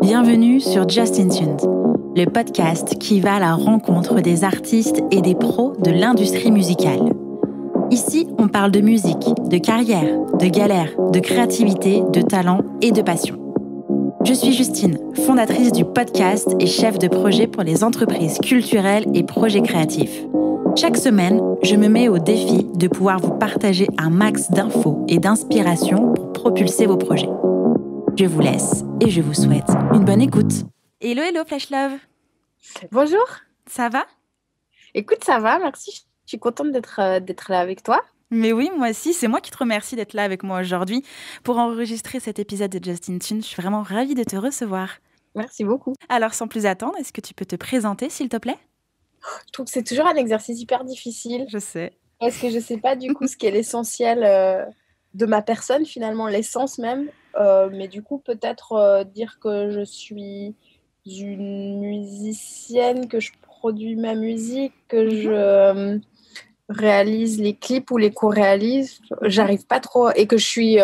Bienvenue sur Just in Tunes, le podcast qui va à la rencontre des artistes et des pros de l'industrie musicale. Ici, on parle de musique, de carrière, de galère, de créativité, de talent et de passion. Je suis Justine, fondatrice du podcast et chef de projet pour les entreprises culturelles et projets créatifs. Chaque semaine, je me mets au défi de pouvoir vous partager un max d'infos et d'inspiration pour propulser vos projets. Je vous laisse et je vous souhaite une bonne écoute. Hello, hello, Flash Love. Bonjour. Ça va ? Écoute, ça va, merci. Je suis contente d'être là avec toi. Mais oui, moi aussi, c'est moi qui te remercie d'être là avec moi aujourd'hui pour enregistrer cet épisode de Just in Tunes. Je suis vraiment ravie de te recevoir. Merci beaucoup. Alors, sans plus attendre, est-ce que tu peux te présenter, s'il te plaît ? Je trouve que c'est toujours un exercice hyper difficile. Je sais. Parce que je ne sais pas du coup ce qui est l'essentiel de ma personne, finalement, l'essence même. Mais du coup, peut-être dire que je suis une musicienne, que je produis ma musique, que je réalise les clips ou les co-réalise. J'arrive pas trop. Et que je suis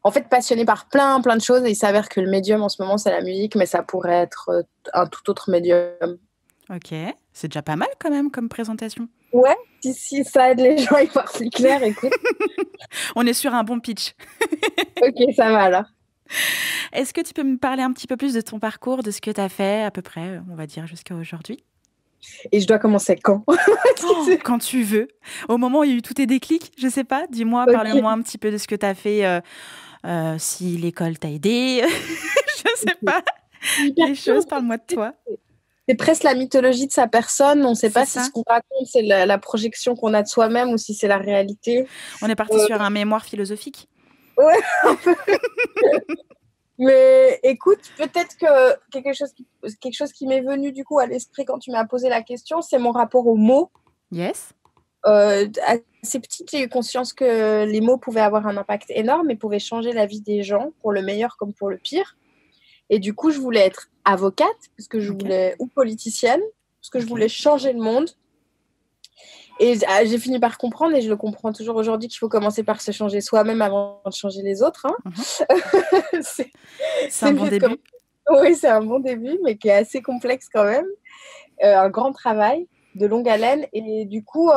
en fait passionnée par plein de choses. Et il s'avère que le médium en ce moment, c'est la musique, mais ça pourrait être un tout autre médium. Ok, c'est déjà pas mal quand même comme présentation. Ouais, si ça aide les gens à y voir plus clair, écoute. On est sur un bon pitch. Ok, ça va alors. Est-ce que tu peux me parler un petit peu plus de ton parcours, de ce que tu as fait à peu près, on va dire, jusqu'à aujourd'hui ? Et je dois commencer quand ? Quand tu veux. Au moment où il y a eu tous tes déclics, je sais pas. Dis-moi, Okay. Parle-moi un petit peu de ce que tu as fait, si l'école t'a aidé. Je sais pas. Les choses, parle-moi de toi. C'est presque la mythologie de sa personne. On ne sait pas si ça. ce qu'on raconte, c'est la projection qu'on a de soi-même ou si c'est la réalité. On est parti sur un mémoire philosophique. Ouais, un peu. Mais écoute, peut-être que quelque chose qui m'est venu du coup à l'esprit quand tu m'as posé la question, c'est mon rapport aux mots. Yes. Assez petite, j'ai eu conscience que les mots pouvaient avoir un impact énorme et pouvaient changer la vie des gens, pour le meilleur comme pour le pire. Et du coup, je voulais être avocate, parce que je voulais, ou politicienne, parce que je voulais changer le monde. Et j'ai fini par comprendre, et je le comprends toujours aujourd'hui, qu'il faut commencer par se changer soi-même avant de changer les autres. Hein. C'est un bon début. Oui, c'est un bon début, mais qui est assez complexe quand même. Un grand travail de longue haleine. Et du coup,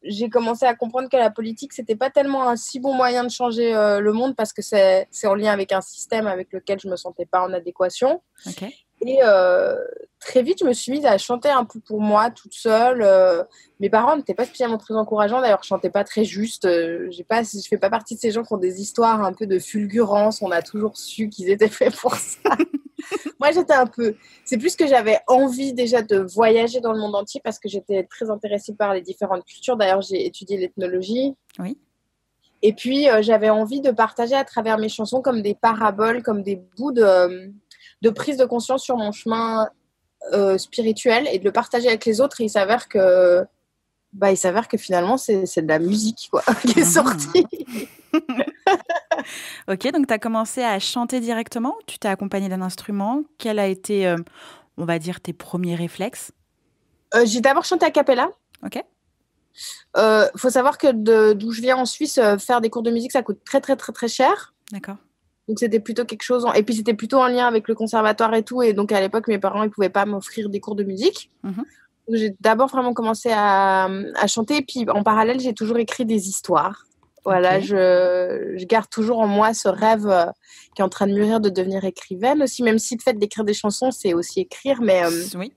j'ai commencé à comprendre que la politique, c'était pas tellement un si bon moyen de changer le monde, parce que c'est en lien avec un système avec lequel je me sentais pas en adéquation. Okay. Et très vite, je me suis mise à chanter un peu pour moi, toute seule. Mes parents n'étaient pas spécialement très encourageants. D'ailleurs, je chantais pas très juste. Je fais pas partie de ces gens qui ont des histoires un peu de fulgurance. On a toujours su qu'ils étaient faits pour ça. Moi, j'étais un peu... C'est plus que j'avais envie déjà de voyager dans le monde entier, parce que j'étais très intéressée par les différentes cultures. D'ailleurs, j'ai étudié l'ethnologie. Oui. Et puis, j'avais envie de partager à travers mes chansons comme des paraboles, comme des bouts de prise de conscience sur mon chemin spirituel, et de le partager avec les autres. Et il s'avère que finalement, c'est de la musique quoi, qui est sortie. Ok, donc tu as commencé à chanter directement ou tu t'es accompagnée d'un instrument ? Quel a été, on va dire, tes premiers réflexes ? J'ai d'abord chanté a cappella. Ok. Faut savoir que d'où je viens en Suisse, faire des cours de musique, ça coûte très, très, très, très cher. D'accord. Donc, c'était plutôt quelque chose... Et puis, c'était plutôt en lien avec le conservatoire et tout. Et donc, à l'époque, mes parents, ils ne pouvaient pas m'offrir des cours de musique. Mm-hmm. Donc, j'ai d'abord vraiment commencé à chanter. Et puis, en parallèle, j'ai toujours écrit des histoires. Voilà, okay. Je garde toujours en moi ce rêve qui est en train de mûrir de devenir écrivaine aussi, même si le fait d'écrire des chansons, c'est aussi écrire. Mais oui.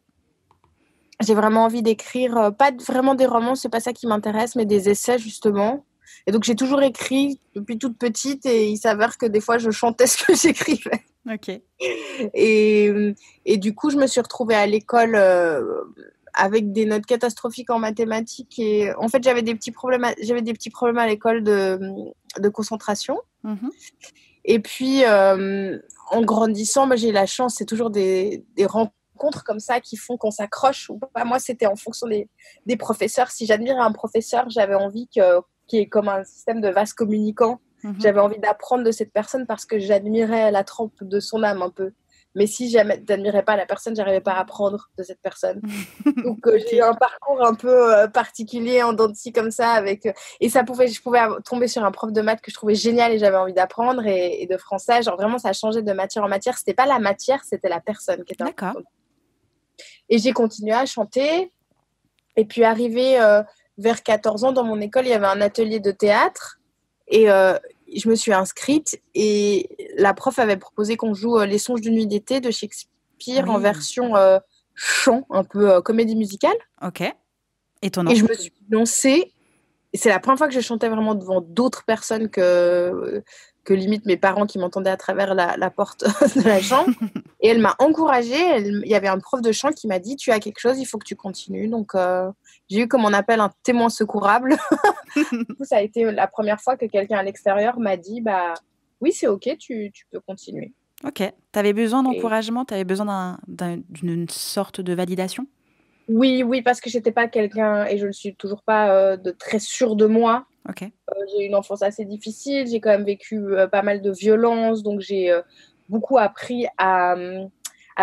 J'ai vraiment envie d'écrire, pas vraiment des romans, c'est pas ça qui m'intéresse, mais des essais, justement. Et donc, j'ai toujours écrit depuis toute petite, et il s'avère que des fois, je chantais ce que j'écrivais. Ok. Et du coup, je me suis retrouvée à l'école avec des notes catastrophiques en mathématiques. Et en fait, j'avais des petits problèmes à l'école de concentration. Mm-hmm. Et puis, en grandissant, j'ai eu la chance, c'est toujours des rencontres comme ça qui font qu'on s'accroche ou pas. Moi, c'était en fonction des professeurs. Si j'admirais un professeur, j'avais envie qu'il y ait comme un système de vase communicant. Mm-hmm. J'avais envie d'apprendre de cette personne parce que j'admirais la trempe de son âme un peu. Mais si jamais t'admirais pas la personne, j'arrivais pas à apprendre de cette personne. Donc j'ai eu un parcours un peu particulier en dents de scie comme ça et je pouvais tomber sur un prof de maths que je trouvais génial et j'avais envie d'apprendre et de français, genre vraiment ça changeait de matière en matière, c'était pas la matière, c'était la personne qui était importante. Et j'ai continué à chanter et puis arrivé vers 14 ans dans mon école, il y avait un atelier de théâtre et je me suis inscrite et la prof avait proposé qu'on joue Les Songes d'une nuit d'été de Shakespeare en version chant, un peu comédie musicale. Ok, étonnant. Et je me suis lancée. Et c'est la première fois que je chantais vraiment devant d'autres personnes que limite mes parents qui m'entendaient à travers la porte de la chambre. Et elle m'a encouragée. Il y avait un prof de chant qui m'a dit « Tu as quelque chose, il faut que tu continues. » Donc, j'ai eu, comme on appelle, un témoin secourable. Du coup, ça a été la première fois que quelqu'un à l'extérieur m'a dit bah, « Oui, c'est OK, tu peux continuer. » Ok. Tu avais besoin d'encouragement, tu avais besoin d'une sorte de validation? Oui, parce que j'étais pas quelqu'un, et je ne le suis toujours pas, de très sûre de moi. Ok. J'ai eu une enfance assez difficile, j'ai quand même vécu pas mal de violences, donc j'ai beaucoup appris à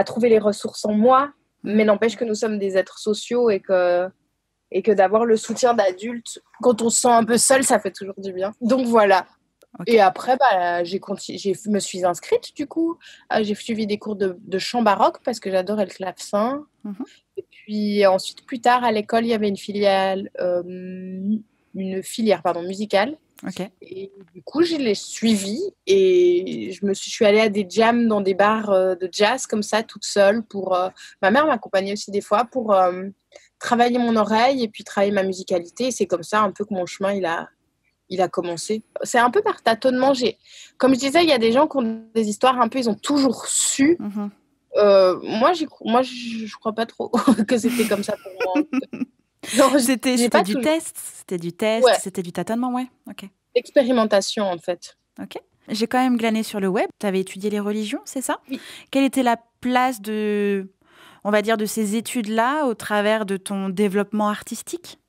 trouver les ressources en moi, mais n'empêche que nous sommes des êtres sociaux et que d'avoir le soutien d'adultes, quand on se sent un peu seul, ça fait toujours du bien. Donc voilà. Okay. Et après, je me suis inscrite du coup. J'ai suivi des cours de chant baroque parce que j'adorais le clavecin. Et puis ensuite, plus tard, à l'école, il y avait une filière musicale. Okay. Et du coup, je l'ai suivie et je suis allée à des jams dans des bars de jazz comme ça, toute seule. Ma mère m'accompagnait aussi des fois pour travailler mon oreille et puis travailler ma musicalité. Et c'est comme ça un peu que mon chemin, il a commencé. C'est un peu par tâtonnement. Comme je disais, il y a des gens qui ont des histoires un peu, ils ont toujours su. Moi, je crois pas trop que c'était comme ça pour moi. Non, c'était du test. C'était du test, ouais. C'était du tâtonnement, ouais. Ok. Expérimentation, en fait. Ok. J'ai quand même glané sur le web. Tu avais étudié les religions, c'est ça? Oui. Quelle était la place on va dire, de ces études-là au travers de ton développement artistique?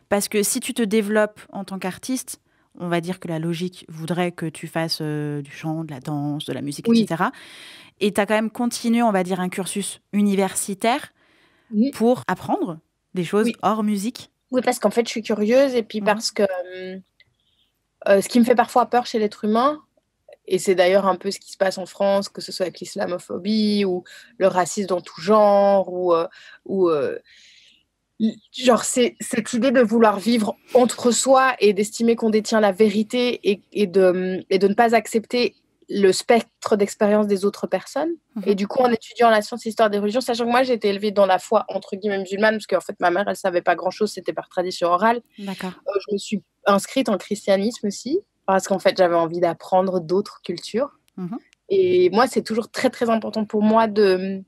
Parce que si tu te développes en tant qu'artiste, on va dire que la logique voudrait que tu fasses du chant, de la danse, de la musique, oui. etc. Et tu as quand même continué, on va dire, un cursus universitaire pour apprendre des choses hors musique. Oui, parce qu'en fait, je suis curieuse et puis parce que ce qui me fait parfois peur chez l'être humain, et c'est d'ailleurs un peu ce qui se passe en France, que ce soit avec l'islamophobie ou le racisme dans tout genre, genre c'est cette idée de vouloir vivre entre soi et d'estimer qu'on détient la vérité et de ne pas accepter le spectre d'expérience des autres personnes. Et du coup, en étudiant la science et l'histoire des religions, sachant que moi, j'ai été élevée dans la foi, entre guillemets, musulmane, parce qu'en fait, ma mère, elle savait pas grand-chose, c'était par tradition orale. D'accord. Je me suis inscrite en christianisme aussi, parce qu'en fait, j'avais envie d'apprendre d'autres cultures. Et moi, c'est toujours très, très important pour moi de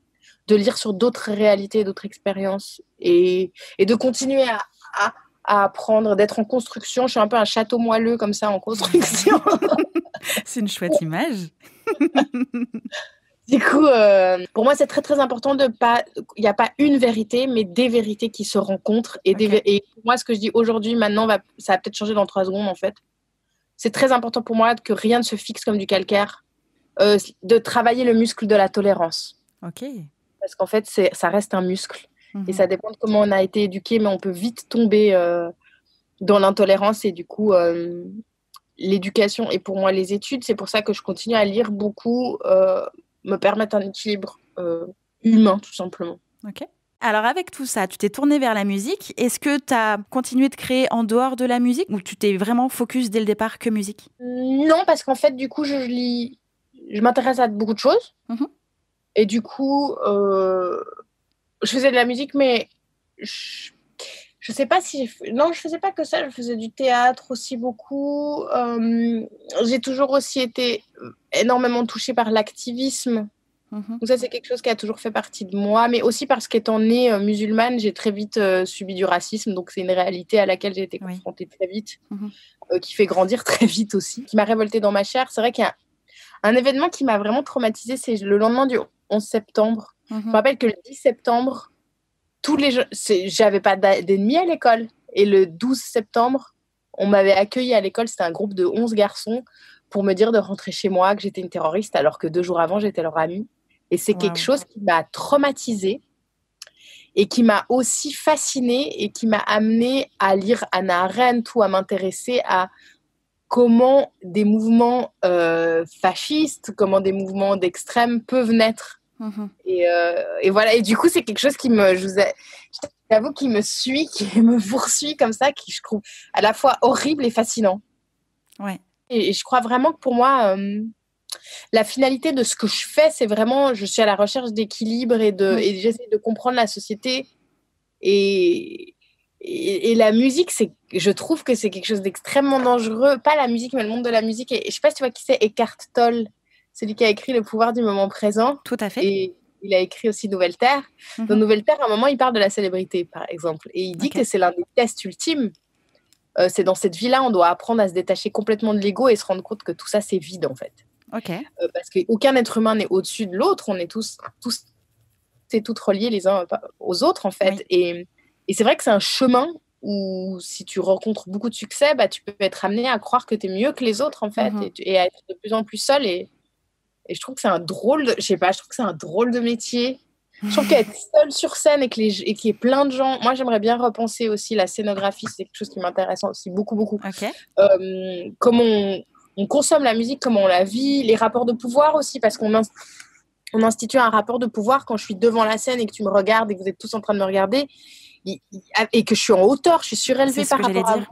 lire sur d'autres réalités, d'autres expériences, et de continuer à apprendre, d'être en construction. Je suis un peu un château moelleux, comme ça, en construction. C'est une chouette image. Du coup, pour moi, c'est très, très important il n'y a pas une vérité, mais des vérités qui se rencontrent. Et pour moi, ce que je dis aujourd'hui, maintenant, ça va peut-être changer dans 3 secondes, en fait. C'est très important pour moi que rien ne se fixe comme du calcaire, de travailler le muscle de la tolérance. Ok. Parce qu'en fait, ça reste un muscle. Et ça dépend de comment on a été éduqué, mais on peut vite tomber dans l'intolérance. Et du coup, l'éducation et pour moi les études, c'est pour ça que je continue à lire beaucoup, me permettent un équilibre humain, tout simplement. Ok. Alors avec tout ça, tu t'es tournée vers la musique. Est-ce que tu as continué de créer en dehors de la musique ou tu t'es vraiment focus dès le départ que musique? Non, parce qu'en fait, du coup, je m'intéresse à beaucoup de choses. Et du coup, je faisais de la musique, mais je sais pas si... Non, je faisais pas que ça. Je faisais du théâtre aussi beaucoup. J'ai toujours aussi été énormément touchée par l'activisme. Donc ça, c'est quelque chose qui a toujours fait partie de moi. Mais aussi parce qu'étant née musulmane, j'ai très vite subi du racisme. Donc c'est une réalité à laquelle j'ai été confrontée très vite, qui fait grandir très vite aussi, qui m'a révoltée dans ma chair. C'est vrai qu'il y a un événement qui m'a vraiment traumatisée. C'est le lendemain du 11 septembre. Je me rappelle que le 10 septembre, j'avais pas d'ennemis à l'école. Et le 12 septembre, on m'avait accueilli à l'école, c'était un groupe de 11 garçons, pour me dire de rentrer chez moi, que j'étais une terroriste, alors que 2 jours avant, j'étais leur amie. Et c'est quelque chose qui m'a traumatisée et qui m'a aussi fascinée et qui m'a amenée à lire Hannah Arendt ou à m'intéresser à comment des mouvements fascistes, comment des mouvements d'extrême peuvent naître. Et voilà, et du coup, c'est quelque chose qui j'avoue, qui me suit, qui me poursuit comme ça, qui je trouve à la fois horrible et fascinant. Ouais. Et je crois vraiment que pour moi, la finalité de ce que je fais, c'est vraiment, je suis à la recherche d'équilibre et j'essaie de comprendre la société. Et la musique, je trouve que c'est quelque chose d'extrêmement dangereux. Pas la musique, mais le monde de la musique. Et je sais pas si tu vois qui c'est, Eckhart Tolle, celui qui a écrit Le pouvoir du moment présent. Tout à fait. Et il a écrit aussi Nouvelle Terre. Dans Nouvelle Terre, à un moment, il parle de la célébrité, par exemple. Et il dit que c'est l'un des tests ultimes. C'est dans cette vie-là, on doit apprendre à se détacher complètement de l'ego et se rendre compte que tout ça, c'est vide, en fait. Parce qu'aucun être humain n'est au-dessus de l'autre. On est tous et toutes reliés les uns aux autres, en fait. Et c'est vrai que c'est un chemin où, si tu rencontres beaucoup de succès, tu peux être amené à croire que tu es mieux que les autres, en fait, et à être de plus en plus seul. Et je trouve que c'est un drôle de métier. Je trouve qu'être seul sur scène et qu'il y ait plein de gens... Moi, j'aimerais bien repenser aussi la scénographie. C'est quelque chose qui m'intéresse aussi beaucoup, beaucoup. Comment on consomme la musique, comment on la vit, les rapports de pouvoir aussi, parce qu'on institue un rapport de pouvoir quand je suis devant la scène et que tu me regardes et que vous êtes tous en train de me regarder et que je suis en hauteur, je suis surélevée par rapport à vous.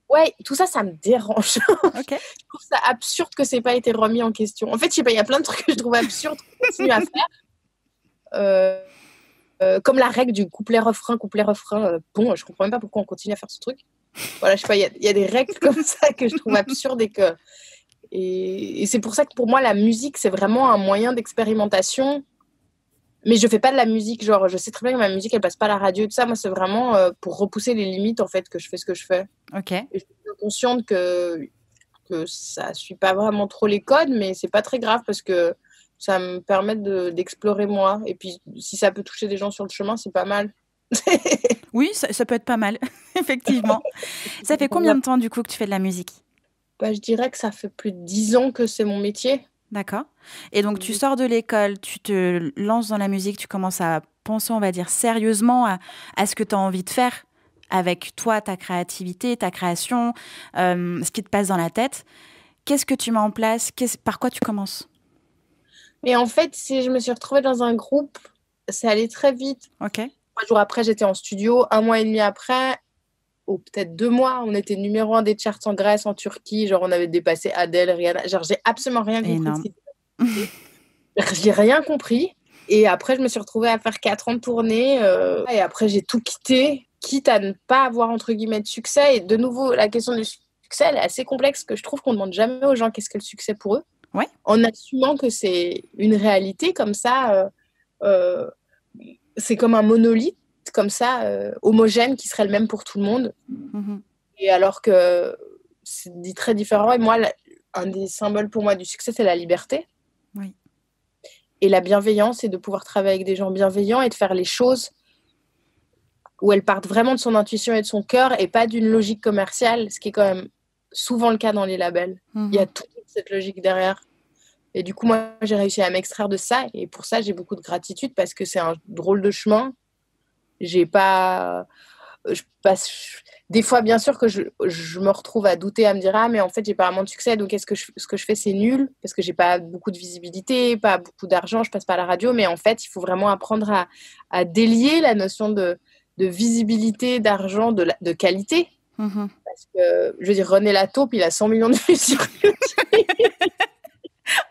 Ouais, tout ça, ça me dérange. Je trouve ça absurde que ça n'ait pas été remis en question. En fait, je sais pas, il y a plein de trucs que je trouve absurdes qu'on continue à faire. Comme la règle du couplet-refrain. Bon, je comprends même pas pourquoi on continue à faire ce truc. Voilà, je sais pas, il y a des règles comme ça que je trouve absurdes et c'est pour ça que pour moi, la musique, c'est vraiment un moyen d'expérimentation. Mais je fais pas de la musique, genre, je sais très bien que ma musique, elle passe pas à la radio et tout ça. Moi, c'est vraiment pour repousser les limites, en fait, que je fais ce que je fais. Et je suis consciente que ça suit pas vraiment trop les codes, mais c'est pas très grave parce que ça me permet d'explorer moi. Et puis, si ça peut toucher des gens sur le chemin, c'est pas mal. Oui, ça peut être pas mal, effectivement. Ça fait combien de temps, du coup, que tu fais de la musique ? Je dirais que ça fait plus de 10 ans que c'est mon métier. D'accord. Et donc, tu sors de l'école, tu te lances dans la musique, tu commences à penser, on va dire, sérieusement à ce que tu as envie de faire avec toi, ta créativité, ta création, ce qui te passe dans la tête. Qu'est-ce que tu mets en place ? Par quoi tu commences ? Mais en fait, si je me suis retrouvée dans un groupe, c'est allé très vite. 3 jours après, j'étais en studio. 1 mois et demi après, ou peut-être 2 mois, on était numéro 1 des charts en Grèce, en Turquie. Genre, on avait dépassé Adèle, Rihanna. Genre, j'ai absolument rien compris. J'ai rien compris. Et après, je me suis retrouvée à faire 4 ans de tournée. Et après, j'ai tout quitté, quitte à ne pas avoir, entre guillemets, de succès. Et de nouveau, la question du succès, elle est assez complexe, que je trouve qu'on ne demande jamais aux gens qu'est-ce que le succès pour eux. En assumant que c'est une réalité comme ça. C'est comme un monolithe, comme ça, homogène, qui serait le même pour tout le monde. Et alors que c'est dit très différent. Et moi, un des symboles pour moi du succès, c'est la liberté. Et la bienveillance, et de pouvoir travailler avec des gens bienveillants et de faire les choses où elles partent vraiment de son intuition et de son cœur et pas d'une logique commerciale, ce qui est quand même souvent le cas dans les labels. Il y a toute cette logique derrière. Et du coup, moi, j'ai réussi à m'extraire de ça. Et pour ça, j'ai beaucoup de gratitude parce que c'est un drôle de chemin. J'ai pas... Des fois, bien sûr, que je me retrouve à douter, à me dire « Ah, mais en fait, j'ai pas vraiment de succès, donc ce que je fais, c'est nul. » Parce que j'ai pas beaucoup de visibilité, pas beaucoup d'argent, je passe pas à la radio. Mais en fait, il faut vraiment apprendre à délier la notion de visibilité, d'argent, de qualité. Parce que, je veux dire, René Lataupe, il a 100 millions de vues sur YouTube.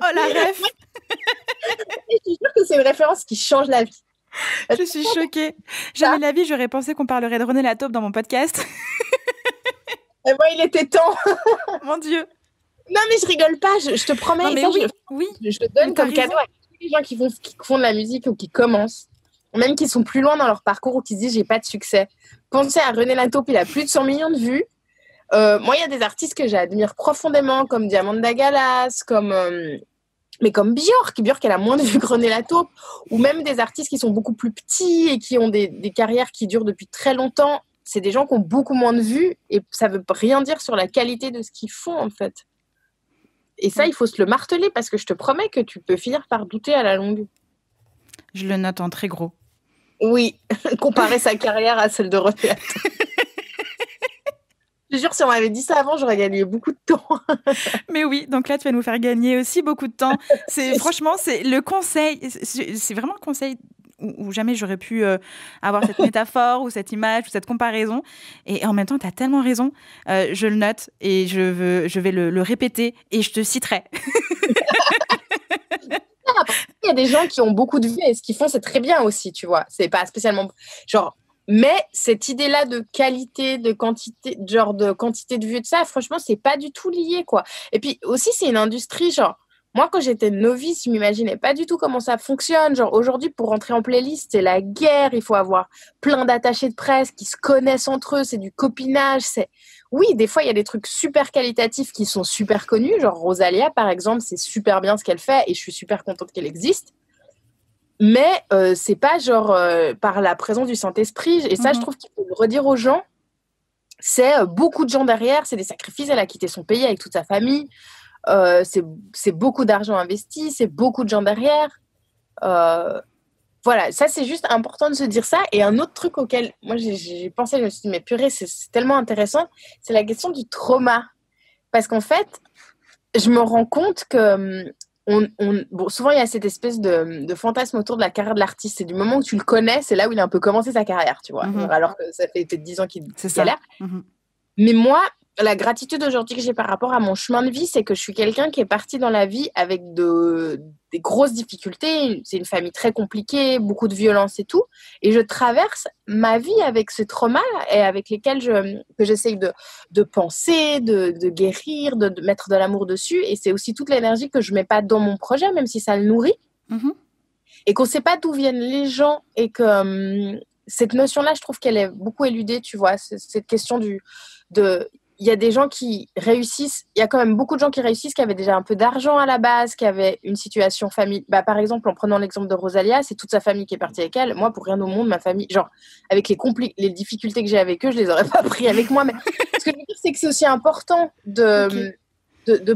Oh, la ref. Je suis sûre que c'est une référence qui change la vie. Je suis choquée. Jamais de la vie, j'aurais pensé qu'on parlerait de René Lataupe dans mon podcast. Et moi, il était temps. Mon Dieu. Non, mais je rigole pas, je te promets. Non, mais ça, oui. Je le donne comme cadeau à tous les gens qui font de la musique ou qui commencent, même qui sont plus loin dans leur parcours ou qui se disent j'ai pas de succès. Pensez à René Lataupe, il a plus de 100 millions de vues. Moi, il y a des artistes que j'admire profondément, comme Diamanda Galas, mais comme Björk, elle a moins de vues que René Lataupe, ou même des artistes qui sont beaucoup plus petits et qui ont des carrières qui durent depuis très longtemps. C'est des gens qui ont beaucoup moins de vues et ça veut rien dire sur la qualité de ce qu'ils font, en fait. Et ça, il faut se le marteler parce que je te promets que tu peux finir par douter à la longue. Je le note en très gros. Oui, comparer sa carrière à celle de René. Je te jure, si on m'avait dit ça avant, j'aurais gagné beaucoup de temps. Mais oui, donc là, tu vas nous faire gagner aussi beaucoup de temps. Franchement, c'est le conseil, c'est vraiment le conseil où jamais j'aurais pu avoir cette métaphore ou cette image ou cette comparaison. Et en même temps, tu as tellement raison. Je le note et je vais le répéter et je te citerai. Il y a des gens qui ont beaucoup de vues et ce qu'ils font, c'est très bien aussi, tu vois. C'est pas spécialement genre. Mais cette idée-là de qualité, de quantité, genre de quantité de vues et de ça, franchement, c'est pas du tout lié, quoi. Et puis aussi, c'est une industrie, genre, moi, quand j'étais novice, je m'imaginais pas du tout comment ça fonctionne. Genre, aujourd'hui, pour rentrer en playlist, c'est la guerre. Il faut avoir plein d'attachés de presse qui se connaissent entre eux. C'est du copinage. Oui, des fois, il y a des trucs super qualitatifs qui sont super connus. Genre, Rosalia, par exemple, c'est super bien ce qu'elle fait et je suis super contente qu'elle existe. Mais c'est pas genre par la présence du Saint-Esprit. Et ça, je trouve qu'il faut le redire aux gens. C'est beaucoup de gens derrière. C'est des sacrifices. Elle a quitté son pays avec toute sa famille. C'est beaucoup d'argent investi. C'est beaucoup de gens derrière. Voilà, ça, c'est juste important de se dire ça. Et un autre truc auquel moi, j'ai pensé, je me suis dit, mais purée, c'est tellement intéressant. C'est la question du trauma. Parce qu'en fait, je me rends compte que... Bon, souvent, il y a cette espèce de fantasme autour de la carrière de l'artiste. C'est du moment où tu le connais, c'est là où il a un peu commencé sa carrière, tu vois. Alors que ça fait peut-être 10 ans qu'il galère. Mais moi, la gratitude aujourd'hui que j'ai par rapport à mon chemin de vie, c'est que je suis quelqu'un qui est parti dans la vie avec des grosses difficultés. C'est une famille très compliquée, beaucoup de violence et tout. Et je traverse ma vie avec ce trauma et avec lesquels que j'essaye de penser, de guérir, de mettre de l'amour dessus. Et c'est aussi toute l'énergie que je mets pas dans mon projet, même si ça le nourrit. Et qu'on sait pas d'où viennent les gens et que cette notion-là, je trouve qu'elle est beaucoup éludée, tu vois. Cette question il y a des gens qui réussissent, il y a quand même beaucoup de gens qui réussissent, qui avaient déjà un peu d'argent à la base, qui avaient une situation famille. Bah, par exemple, en prenant l'exemple de Rosalia, c'est toute sa famille qui est partie avec elle. Moi, pour rien au monde, ma famille, genre, avec les difficultés que j'ai avec eux, je les aurais pas pris avec moi. Mais ce que je veux dire, c'est que c'est aussi important de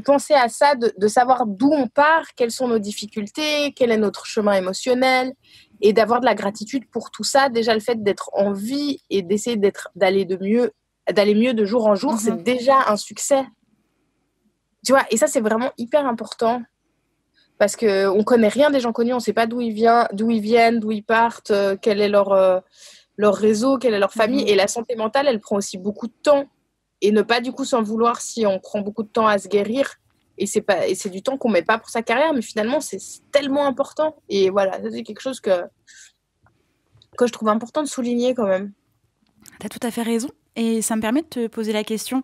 penser à ça, de savoir d'où on part, quelles sont nos difficultés, quel est notre chemin émotionnel, et d'avoir de la gratitude pour tout ça. Déjà, le fait d'être en vie et d'essayer d'aller mieux de jour en jour, c'est déjà un succès. Tu vois, et ça, c'est vraiment hyper important. Parce qu'on ne connaît rien des gens connus, on ne sait pas d'où ils viennent, d'où ils partent, quel est leur réseau, quelle est leur famille. Et la santé mentale, elle prend aussi beaucoup de temps. Et ne pas du coup s'en vouloir si on prend beaucoup de temps à se guérir. Et c'est du temps qu'on ne met pas pour sa carrière, mais finalement, c'est tellement important. Et voilà, ça, c'est quelque chose que je trouve important de souligner quand même. Tu as tout à fait raison. Et ça me permet de te poser la question.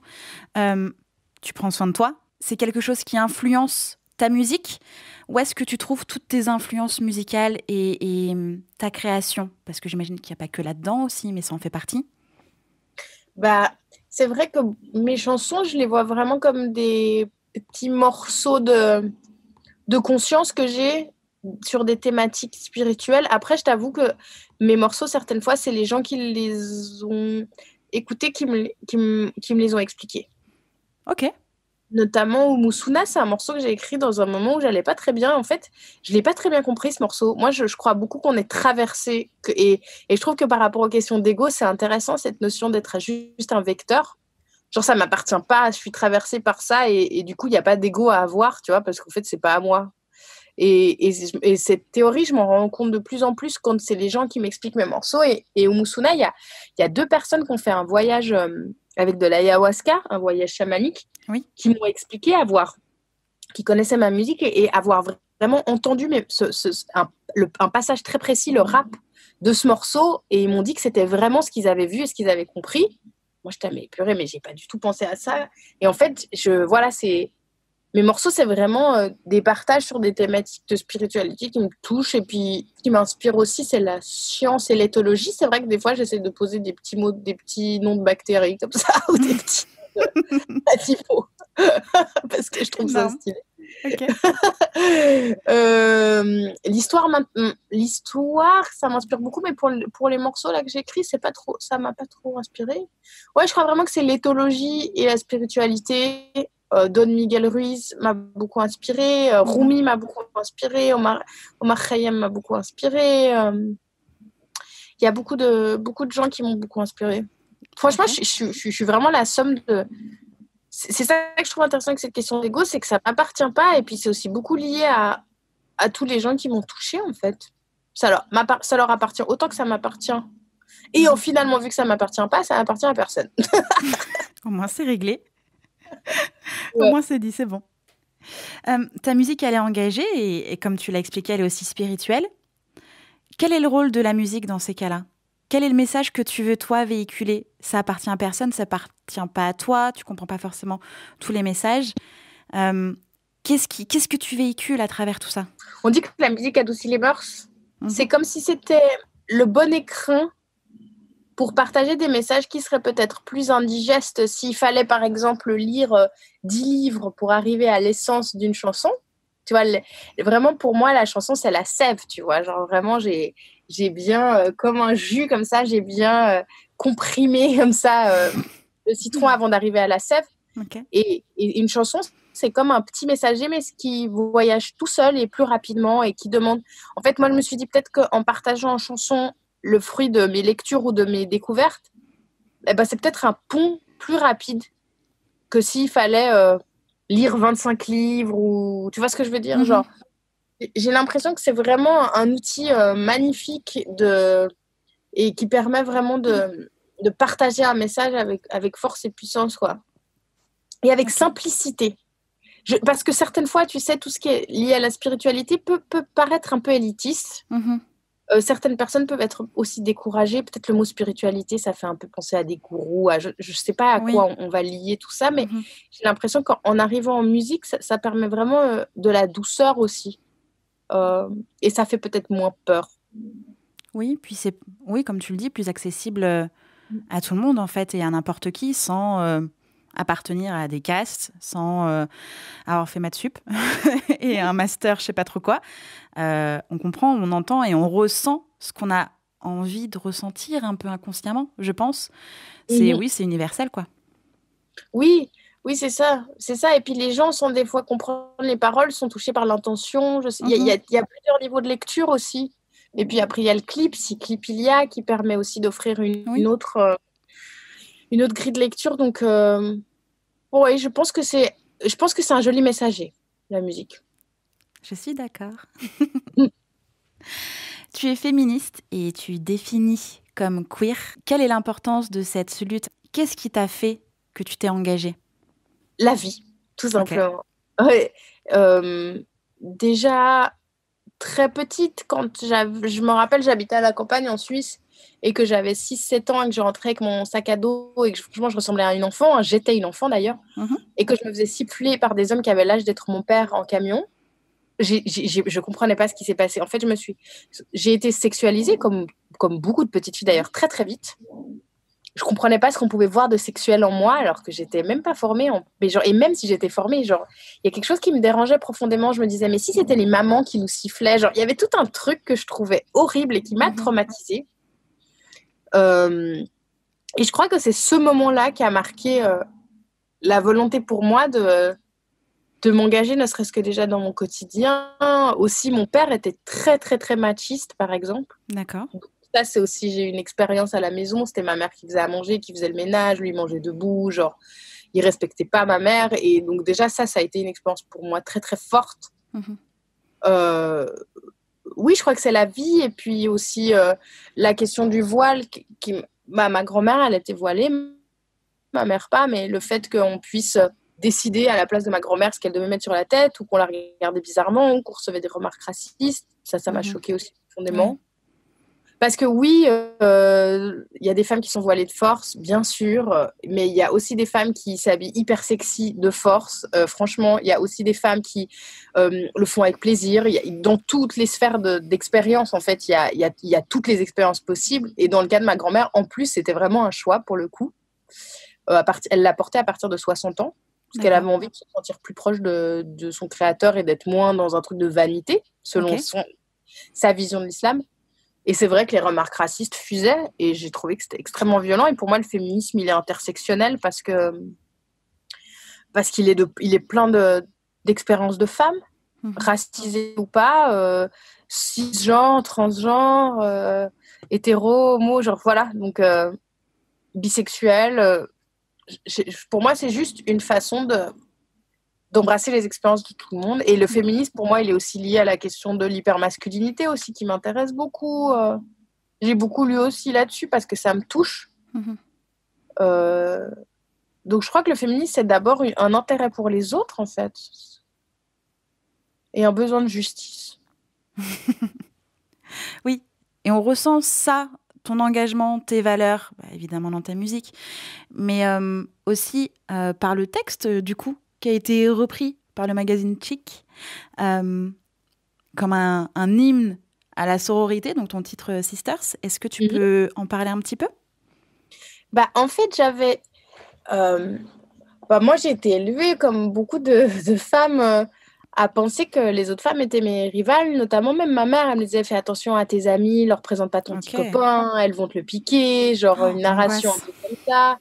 Tu prends soin de toi. C'est quelque chose qui influence ta musique? Où est-ce que tu trouves toutes tes influences musicales et ta création? Parce que j'imagine qu'il n'y a pas que là-dedans aussi, mais ça en fait partie. Bah, c'est vrai que mes chansons, je les vois vraiment comme des petits morceaux de conscience que j'ai sur des thématiques spirituelles. Après, je t'avoue que mes morceaux, certaines fois, c'est les gens qui les ont écoutés qui me les ont expliqués. Ok. Notamment Musuna, c'est un morceau que j'ai écrit dans un moment où j'allais pas très bien. En fait, je l'ai pas très bien compris, ce morceau. Moi, je crois beaucoup qu'on est traversé. Et je trouve que par rapport aux questions d'ego, c'est intéressant cette notion d'être juste un vecteur. Genre, ça m'appartient pas, je suis traversée par ça et du coup, il n'y a pas d'ego à avoir, tu vois, parce qu'en fait, c'est pas à moi. Et cette théorie, je m'en rends compte de plus en plus quand c'est les gens qui m'expliquent mes morceaux. Et au Musuna, il y a 2 personnes qui ont fait un voyage avec de l'ayahuasca, un voyage chamanique, qui m'ont expliqué qui connaissaient ma musique et avoir vraiment entendu un passage très précis, le rap de ce morceau. Et ils m'ont dit que c'était vraiment ce qu'ils avaient vu et ce qu'ils avaient compris. Moi, je mais purée, mais j'ai pas du tout pensé à ça. Et en fait, mes morceaux, c'est vraiment des partages sur des thématiques de spiritualité qui me touchent. Et puis, ce qui m'inspire aussi, c'est la science et l'éthologie. C'est vrai que des fois, j'essaie de poser des petits mots, des petits noms de bactéries comme ça, ou des petits animaux. Parce que je trouve ça stylé. Okay. L'histoire, ça m'inspire beaucoup, mais pour les morceaux là que j'écris, ça m'a pas trop inspiré. Ouais, je crois vraiment que c'est l'éthologie et la spiritualité Don Miguel Ruiz m'a beaucoup inspiré. Rumi m'a beaucoup inspiré. Omar Khayyam m'a beaucoup inspiré. Il y a beaucoup de gens qui m'ont beaucoup inspiré. Franchement, je suis vraiment la somme de... C'est ça que je trouve intéressant avec cette question d'ego, c'est que ça ne m'appartient pas. Et puis, c'est aussi beaucoup lié à tous les gens qui m'ont touchée, en fait. Ça leur appartient autant que ça m'appartient. Et finalement, vu que ça ne m'appartient pas, ça n'appartient à personne. Au moins, c'est réglé. Ouais. Au moins, c'est dit, c'est bon. Ta musique, elle est engagée et comme tu l'as expliqué, elle est aussi spirituelle. Quel est le rôle de la musique dans ces cas-là ? Quel est le message que tu veux, toi, véhiculer ? Ça appartient à personne, ça appartient pas à toi, tu comprends pas forcément tous les messages. Qu'est-ce que tu véhicules à travers tout ça ? On dit que la musique adoucit les mœurs. C'est comme si c'était le bon écrin pour partager des messages qui seraient peut-être plus indigestes s'il fallait, par exemple, lire 10 livres pour arriver à l'essence d'une chanson. Tu vois, vraiment, pour moi, la chanson, c'est la sève, tu vois. Genre, vraiment, j'ai bien, comme un jus, comme ça, j'ai bien comprimé, comme ça, le citron avant d'arriver à la sève. Okay. Et une chanson, c'est comme un petit messager, mais qui voyage tout seul et plus rapidement et qui demande... En fait, moi, je me suis dit peut-être qu'en partageant en chanson le fruit de mes lectures ou de mes découvertes, c'est peut-être un pont plus rapide que s'il fallait lire 25 livres ou... Tu vois ce que je veux dire ? Genre, j'ai l'impression que c'est vraiment un outil magnifique et qui permet vraiment de partager un message avec force et puissance, quoi. Et avec simplicité. Parce que certaines fois, tu sais, tout ce qui est lié à la spiritualité peut paraître un peu élitiste. Certaines personnes peuvent être aussi découragées. Peut-être le mot spiritualité, ça fait un peu penser à des gourous. Je ne sais pas à quoi on va lier tout ça, mais j'ai l'impression qu'en arrivant en musique, ça permet vraiment de la douceur aussi. Et ça fait peut-être moins peur. Oui, puis oui, comme tu le dis, plus accessible à tout le monde, en fait, et à n'importe qui, sans appartenir à des castes, sans avoir fait maths sup et un master, je sais pas trop quoi. On comprend, on entend et on ressent ce qu'on a envie de ressentir un peu inconsciemment, je pense. Oui, c'est universel, quoi. Oui, c'est ça. C'est ça. Et puis les gens sont des fois comprennent les paroles, sont touchés par l'intention. Il y a plusieurs niveaux de lecture aussi. Et puis après, il y a le clip, si clip il y a, qui permet aussi d'offrir une autre grille de lecture. Donc, oui, je pense que c'est un joli messager, la musique. Je suis d'accord. Tu es féministe et tu définis comme queer. Quelle est l'importance de cette lutte ? Qu'est-ce qui t'a fait que tu t'es engagée ? La vie, tout simplement. Okay. Ouais. Déjà, très petite, je me rappelle, j'habitais à la campagne en Suisse et que j'avais 6-7 ans et que je rentrais avec mon sac à dos et que franchement, je ressemblais à une enfant. Hein, j'étais une enfant d'ailleurs. Et que je me faisais siffler par des hommes qui avaient l'âge d'être mon père en camion. Je comprenais pas ce qui s'est passé. En fait, j'ai été sexualisée comme beaucoup de petites filles d'ailleurs très très vite. Je comprenais pas ce qu'on pouvait voir de sexuel en moi alors que j'étais même pas formée. Et même si j'étais formée, genre, il y a quelque chose qui me dérangeait profondément. Je me disais, mais si c'était les mamans qui nous sifflaient, genre, il y avait tout un truc que je trouvais horrible et qui m'a traumatisée. Et je crois que c'est ce moment-là qui a marqué la volonté pour moi de m'engager, ne serait-ce que déjà dans mon quotidien. Aussi, mon père était très, très, très machiste, par exemple. D'accord. Ça, c'est aussi, j'ai eu une expérience à la maison. C'était ma mère qui faisait à manger, qui faisait le ménage. Lui, il mangeait debout. Genre, il respectait pas ma mère. Et donc, déjà, ça a été une expérience pour moi très, très forte. Oui, je crois que c'est la vie. Et puis aussi, la question du voile. Ma grand-mère, elle était voilée. Ma mère pas. Mais le fait qu'on puisse décider à la place de ma grand-mère ce qu'elle devait mettre sur la tête ou qu'on la regardait bizarrement ou qu'on recevait des remarques racistes, ça m'a choquée aussi profondément. Parce que oui, y a des femmes qui sont voilées de force, bien sûr, mais il y a aussi des femmes qui s'habillent hyper sexy de force. Franchement, il y a aussi des femmes qui le font avec plaisir. Dans toutes les sphères d'expérience, en fait, il y a toutes les expériences possibles. Et dans le cas de ma grand-mère, en plus, c'était vraiment un choix pour le coup. Elle l'a porté à partir de 60 ans, parce qu'elle avait envie de se sentir plus proche de son créateur et d'être moins dans un truc de vanité, selon sa vision de l'islam. Et c'est vrai que les remarques racistes fusaient et j'ai trouvé que c'était extrêmement violent. Et pour moi, le féminisme, il est intersectionnel parce que parce il est plein d'expériences de femmes, racisées ou pas, cisgenres, transgenres, hétéro, homo, genre voilà. Donc, bisexuel. Pour moi, c'est juste une façon d'embrasser les expériences de tout le monde. Et le féminisme, pour moi, il est aussi lié à la question de l'hypermasculinité aussi, qui m'intéresse beaucoup. J'ai beaucoup lu aussi là-dessus parce que ça me touche. Donc, je crois que le féminisme, c'est d'abord un intérêt pour les autres, en fait, et un besoin de justice. Oui, et on ressent ça, ton engagement, tes valeurs, évidemment dans ta musique, mais aussi par le texte, du coup, qui a été repris par le magazine Chic, comme un hymne à la sororité, donc ton titre Sisters. Est-ce que tu peux en parler un petit peu ? En fait, moi, j'ai été élevée comme beaucoup de femmes à penser que les autres femmes étaient mes rivales, notamment même ma mère, elle me disait fais attention à tes amis, leur présente pas ton petit copain, elles vont te le piquer, genre une narration un peu comme ça.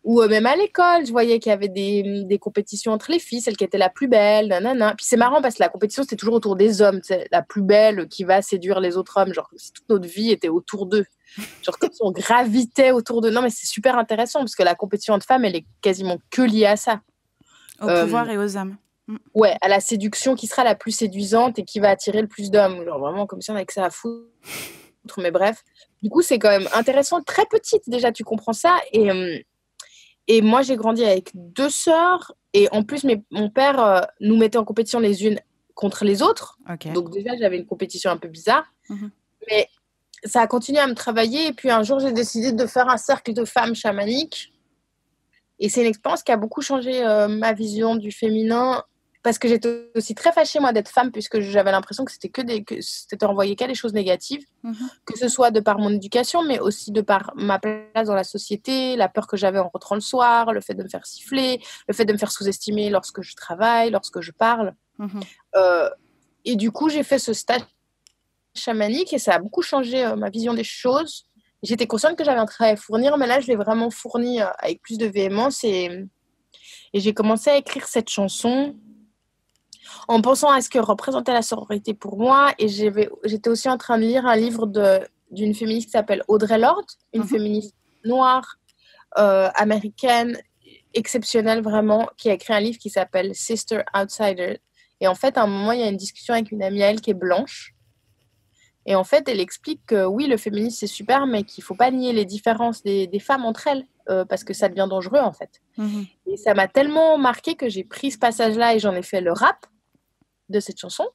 Ou même à l'école, je voyais qu'il y avait des compétitions entre les filles, celle qui était la plus belle, nanana. Puis c'est marrant parce que la compétition, c'était toujours autour des hommes, la plus belle qui va séduire les autres hommes, genre si toute notre vie était autour d'eux. Genre comme si on gravitait autour d'eux. Non, mais c'est super intéressant parce que la compétition entre femmes, elle est quasiment que liée à ça. Au pouvoir et aux hommes. Ouais, à la séduction qui sera la plus séduisante et qui va attirer le plus d'hommes. Genre vraiment comme si on avait que ça à foutre. Mais bref, du coup, c'est quand même intéressant. Très petite déjà, tu comprends ça. Et moi, j'ai grandi avec 2 sœurs. Et en plus, mon père nous mettait en compétition les unes contre les autres. Donc déjà, j'avais une compétition un peu bizarre. Mais ça a continué à me travailler. Et puis un jour, j'ai décidé de faire un cercle de femmes chamaniques. Et c'est une expérience qui a beaucoup changé ma vision du féminin. Parce que j'étais aussi très fâchée, moi, d'être femme, puisque j'avais l'impression que c'était envoyé qu'à des choses négatives, que ce soit de par mon éducation, mais aussi de par ma place dans la société, la peur que j'avais en rentrant le soir, le fait de me faire siffler, le fait de me faire sous-estimer lorsque je travaille, lorsque je parle. Et du coup, j'ai fait ce stage chamanique et ça a beaucoup changé ma vision des choses. J'étais consciente que j'avais un travail à fournir, mais là, je l'ai vraiment fourni avec plus de véhémence et j'ai commencé à écrire cette chanson en pensant à ce que représentait la sororité pour moi. Et j'étais aussi en train de lire un livre d'une féministe qui s'appelle Audre Lorde, une féministe noire, américaine, exceptionnelle vraiment, qui a écrit un livre qui s'appelle Sister Outsider. Et en fait, à un moment, il y a une discussion avec une amie à elle qui est blanche. Et en fait, elle explique que oui, le féminisme, c'est super, mais qu'il ne faut pas nier les différences des femmes entre elles, parce que ça devient dangereux, en fait. Et ça m'a tellement marqué que j'ai pris ce passage-là et j'en ai fait le rap de cette chanson.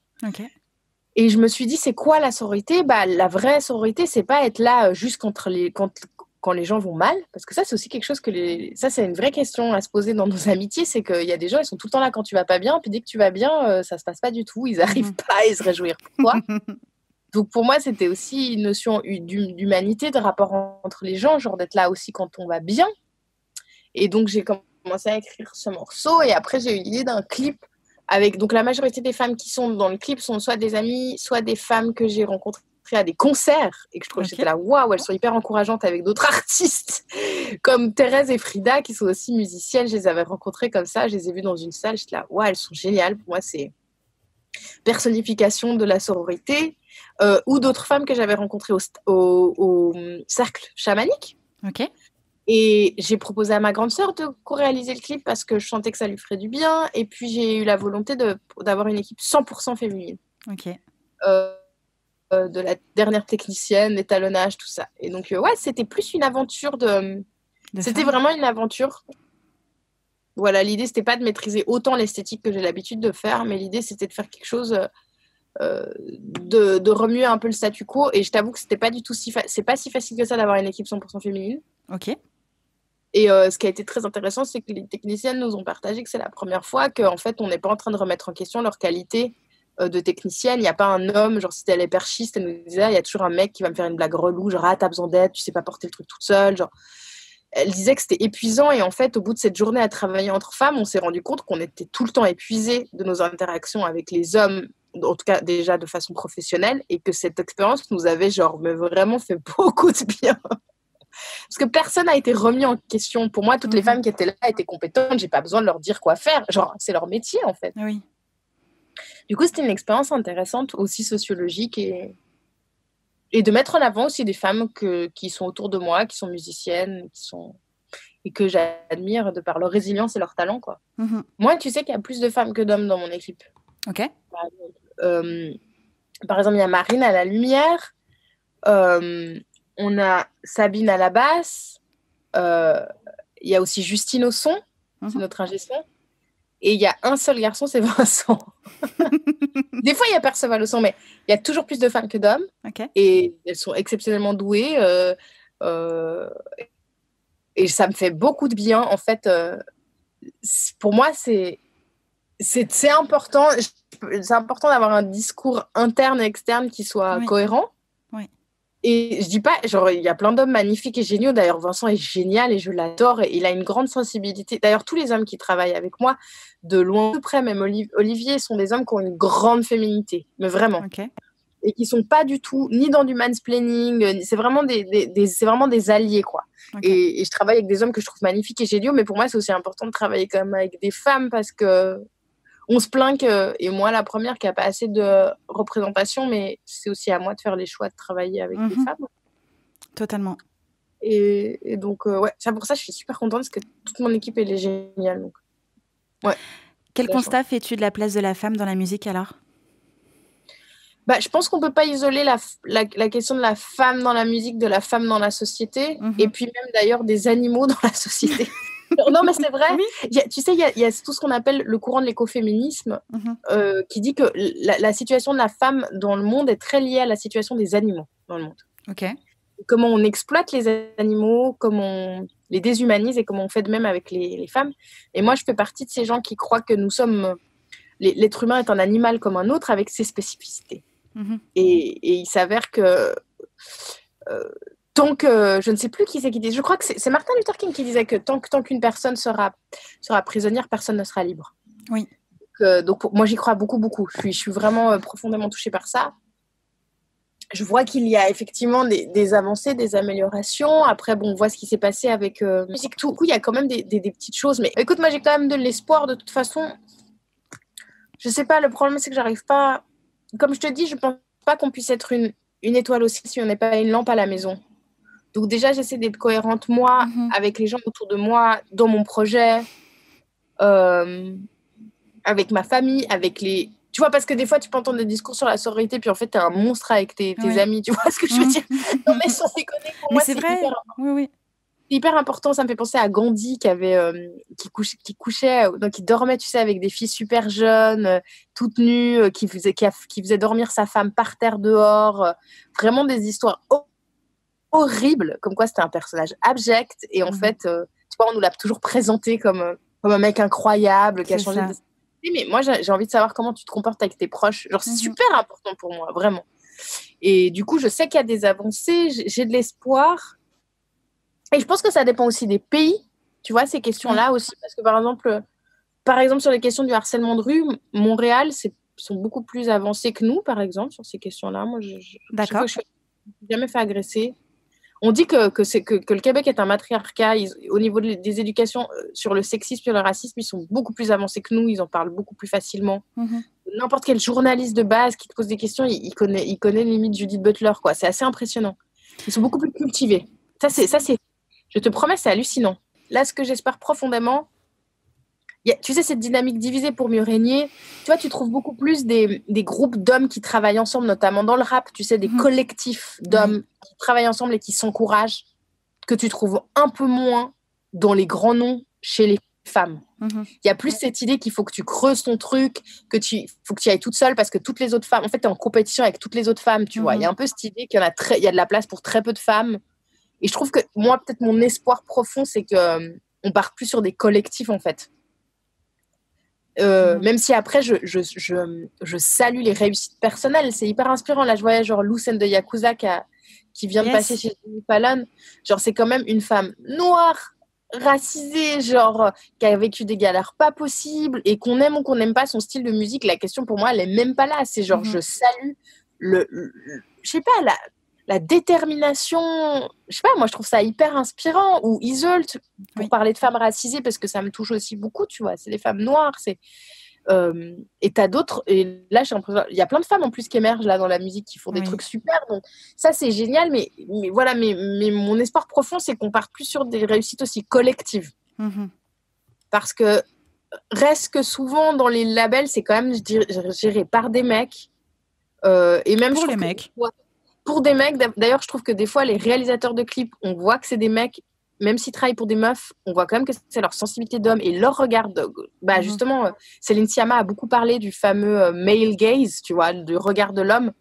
Et je me suis dit, c'est quoi la sororité ? La vraie sororité, c'est pas être là juste quand les gens vont mal, parce que ça, c'est aussi quelque chose ça, c'est une vraie question à se poser dans nos amitiés, c'est qu'il y a des gens, ils sont tout le temps là quand tu vas pas bien, puis dès que tu vas bien, ça se passe pas du tout, ils arrivent pas à se réjouir pour toi. Donc pour moi, c'était aussi une notion d'humanité, de rapport entre les gens, genre d'être là aussi quand on va bien. Et donc j'ai commencé à écrire ce morceau, et après j'ai eu l'idée d'un clip avec, donc la majorité des femmes qui sont dans le clip sont soit des amies, soit des femmes que j'ai rencontrées à des concerts et que je trouve que j'étais là, waouh, elles sont hyper encourageantes avec d'autres artistes comme Thérèse et Frida qui sont aussi musiciennes. Je les avais rencontrées comme ça, je les ai vues dans une salle, j'étais là, waouh, elles sont géniales. Pour moi, c'est personnification de la sororité. Ou d'autres femmes que j'avais rencontrées au cercle chamanique. Et j'ai proposé à ma grande sœur de co-réaliser le clip parce que je sentais que ça lui ferait du bien. Et puis, j'ai eu la volonté d'avoir une équipe 100% féminine. De la dernière technicienne, l'étalonnage, tout ça. Et donc, ouais, c'était plus une aventure c'était vraiment une aventure. Voilà, l'idée, c'était pas de maîtriser autant l'esthétique que j'ai l'habitude de faire, mais l'idée, c'était de faire quelque chose... de remuer un peu le statu quo. Et je t'avoue que c'était pas du tout c'est pas si facile que ça d'avoir une équipe 100% féminine. Et ce qui a été très intéressant, c'est que les techniciennes nous ont partagé que c'est la première fois qu'en fait, on n'est pas en train de remettre en question leur qualité de technicienne. Il n'y a pas un homme, genre si elle est perchiste, elle nous disait, il y a toujours un mec qui va me faire une blague relou, genre, ah, t'as besoin d'aide, tu sais pas porter le truc toute seule, genre. Elle disait que c'était épuisant et en fait, au bout de cette journée à travailler entre femmes, on s'est rendu compte qu'on était tout le temps épuisés de nos interactions avec les hommes, en tout cas déjà de façon professionnelle, et que cette expérience nous avait genre mais vraiment fait beaucoup de bien. Parce que personne n'a été remis en question. Pour moi, toutes les femmes qui étaient là étaient compétentes. J'ai pas besoin de leur dire quoi faire. Genre, c'est leur métier, en fait. Oui. Du coup, c'était une expérience intéressante, aussi sociologique, et de mettre en avant aussi des femmes qui sont autour de moi, qui sont musiciennes, et que j'admire de par leur résilience et leur talent, quoi. Moi, tu sais qu'il y a plus de femmes que d'hommes dans mon équipe. Ok. Par exemple, il y a Marine à la lumière, on a Sabine à la basse, il y a aussi Justine au son, c'est notre ingé son, et il y a un seul garçon, c'est Vincent. Des fois, il y a Perceval au son, mais il y a toujours plus de femmes que d'hommes, et elles sont exceptionnellement douées, et ça me fait beaucoup de bien. En fait, pour moi, c'est important. C'est important d'avoir un discours interne et externe qui soit cohérent. Oui. Et je dis pas, genre, il y a plein d'hommes magnifiques et géniaux. D'ailleurs, Vincent est génial et je l'adore. Et il a une grande sensibilité. D'ailleurs, tous les hommes qui travaillent avec moi, de loin de près, même Olivier, sont des hommes qui ont une grande féminité. Mais vraiment. Et qui sont pas du tout ni dans du mansplaining. C'est vraiment c'est vraiment des alliés, quoi. Et je travaille avec des hommes que je trouve magnifiques et géniaux. Mais pour moi, c'est aussi important de travailler quand même avec des femmes parce que on se plaint et moi la première qui n'a pas assez de représentation, mais c'est aussi à moi de faire les choix de travailler avec des femmes. Totalement. Et donc, c'est pour ça que je suis super contente parce que toute mon équipe, elle est géniale. Donc, Quel constat fais-tu de la place de la femme dans la musique alors ? Je pense qu'on ne peut pas isoler la question de la femme dans la musique de la femme dans la société, et puis même d'ailleurs des animaux dans la société. Non, mais c'est vrai. Tu sais, il y a tout ce qu'on appelle le courant de l'écoféminisme qui dit que la situation de la femme dans le monde est très liée à la situation des animaux dans le monde. Comment on exploite les animaux, comment on les déshumanise et comment on fait de même avec les femmes. Et moi, je fais partie de ces gens qui croient que nous sommes... L'être humain est un animal comme un autre avec ses spécificités. Et il s'avère que... tant que, je ne sais plus qui c'est qui dit, je crois que c'est Martin Luther King qui disait que tant qu'une personne sera prisonnière, personne ne sera libre. Oui. Donc moi, j'y crois beaucoup, beaucoup. Je suis vraiment profondément touchée par ça. Je vois qu'il y a effectivement des avancées, des améliorations. Après, bon, on voit ce qui s'est passé avec musique. Tout coup, il y a quand même des petites choses. Mais écoute, moi, j'ai quand même de l'espoir de toute façon. Je sais pas, le problème, c'est que j'arrive pas... Comme je te dis, je pense pas qu'on puisse être une étoile aussi si on n'est pas une lampe à la maison. Donc déjà, j'essaie d'être cohérente, moi, avec les gens autour de moi, dans mon projet, avec ma famille, avec les... Tu vois, parce que des fois, tu peux entendre des discours sur la sororité, puis en fait, t'es un monstre avec tes amis. Tu vois ce que je veux dire ? Non, mais sans déconner, pour moi, c'est vrai. C'est hyper important. Ça me fait penser à Gandhi qui couchait, donc qui dormait, tu sais, avec des filles super jeunes, toutes nues, qui faisait dormir sa femme par terre dehors. Vraiment des histoires horrible, comme quoi c'était un personnage abject, et en fait, tu vois, on nous l'a toujours présenté comme un mec incroyable qui a changé de... Mais moi, j'ai envie de savoir comment tu te comportes avec tes proches. Genre, c'est super important pour moi, vraiment. Et du coup, je sais qu'il y a des avancées, j'ai de l'espoir. Et je pense que ça dépend aussi des pays, tu vois, ces questions-là aussi. Parce que, par exemple, sur les questions du harcèlement de rue, Montréal, sont beaucoup plus avancés que nous, par exemple, sur ces questions-là. Moi, D'accord. Je ne suis jamais fait agresser. On dit que le Québec est un matriarcat. Au niveau des éducations sur le sexisme et le racisme, ils sont beaucoup plus avancés que nous. Ils en parlent beaucoup plus facilement. N'importe quel journaliste de base qui te pose des questions, il connaît limite Judith Butler, quoi. C'est assez impressionnant. Ils sont beaucoup plus cultivés. Ça, c'est, je te promets, c'est hallucinant. Là, ce que j'espère profondément, tu sais, cette dynamique divisée pour mieux régner, tu vois, tu trouves beaucoup plus des groupes d'hommes qui travaillent ensemble, notamment dans le rap, tu sais, des collectifs d'hommes qui travaillent ensemble et qui s'encouragent, que tu trouves un peu moins dans les grands noms chez les femmes. Il y a plus cette idée qu'il faut que tu creuses ton truc, faut que tu y ailles toute seule parce que toutes les autres femmes, en fait, tu es en compétition avec toutes les autres femmes, tu vois. Il y a un peu cette idée qu'il y a de la place pour très peu de femmes. Et je trouve que moi, peut-être mon espoir profond, c'est qu'on part plus sur des collectifs, en fait. Même si après, je salue les réussites personnelles. C'est hyper inspirant. Là, je voyais genre Lucène de Yakuza qui vient de passer chez Jimmy Fallon. Genre, c'est quand même une femme noire, racisée, genre, qui a vécu des galères pas possibles, et qu'on aime ou qu'on n'aime pas son style de musique. La question, pour moi, elle est même pas là. C'est genre, je salue je sais pas, la détermination, je sais pas, moi je trouve ça hyper inspirant. Ou Iseult, pour parler de femmes racisées, parce que ça me touche aussi beaucoup, tu vois, c'est des femmes noires, et t'as d'autres, et là j'ai l'impression, il y a plein de femmes en plus qui émergent là dans la musique, qui font des trucs super, donc ça c'est génial, mais voilà, mais mon espoir profond, c'est qu'on parte plus sur des réussites aussi collectives. Parce que reste que souvent dans les labels, c'est quand même géré par des mecs, et même pour les mecs. Pour des mecs, d'ailleurs, je trouve que des fois, les réalisateurs de clips, on voit que c'est des mecs, même s'ils travaillent pour des meufs, on voit quand même que c'est leur sensibilité d'homme et leur regard. Justement, Céline Sciamma a beaucoup parlé du fameux male gaze, tu vois, du regard de l'homme.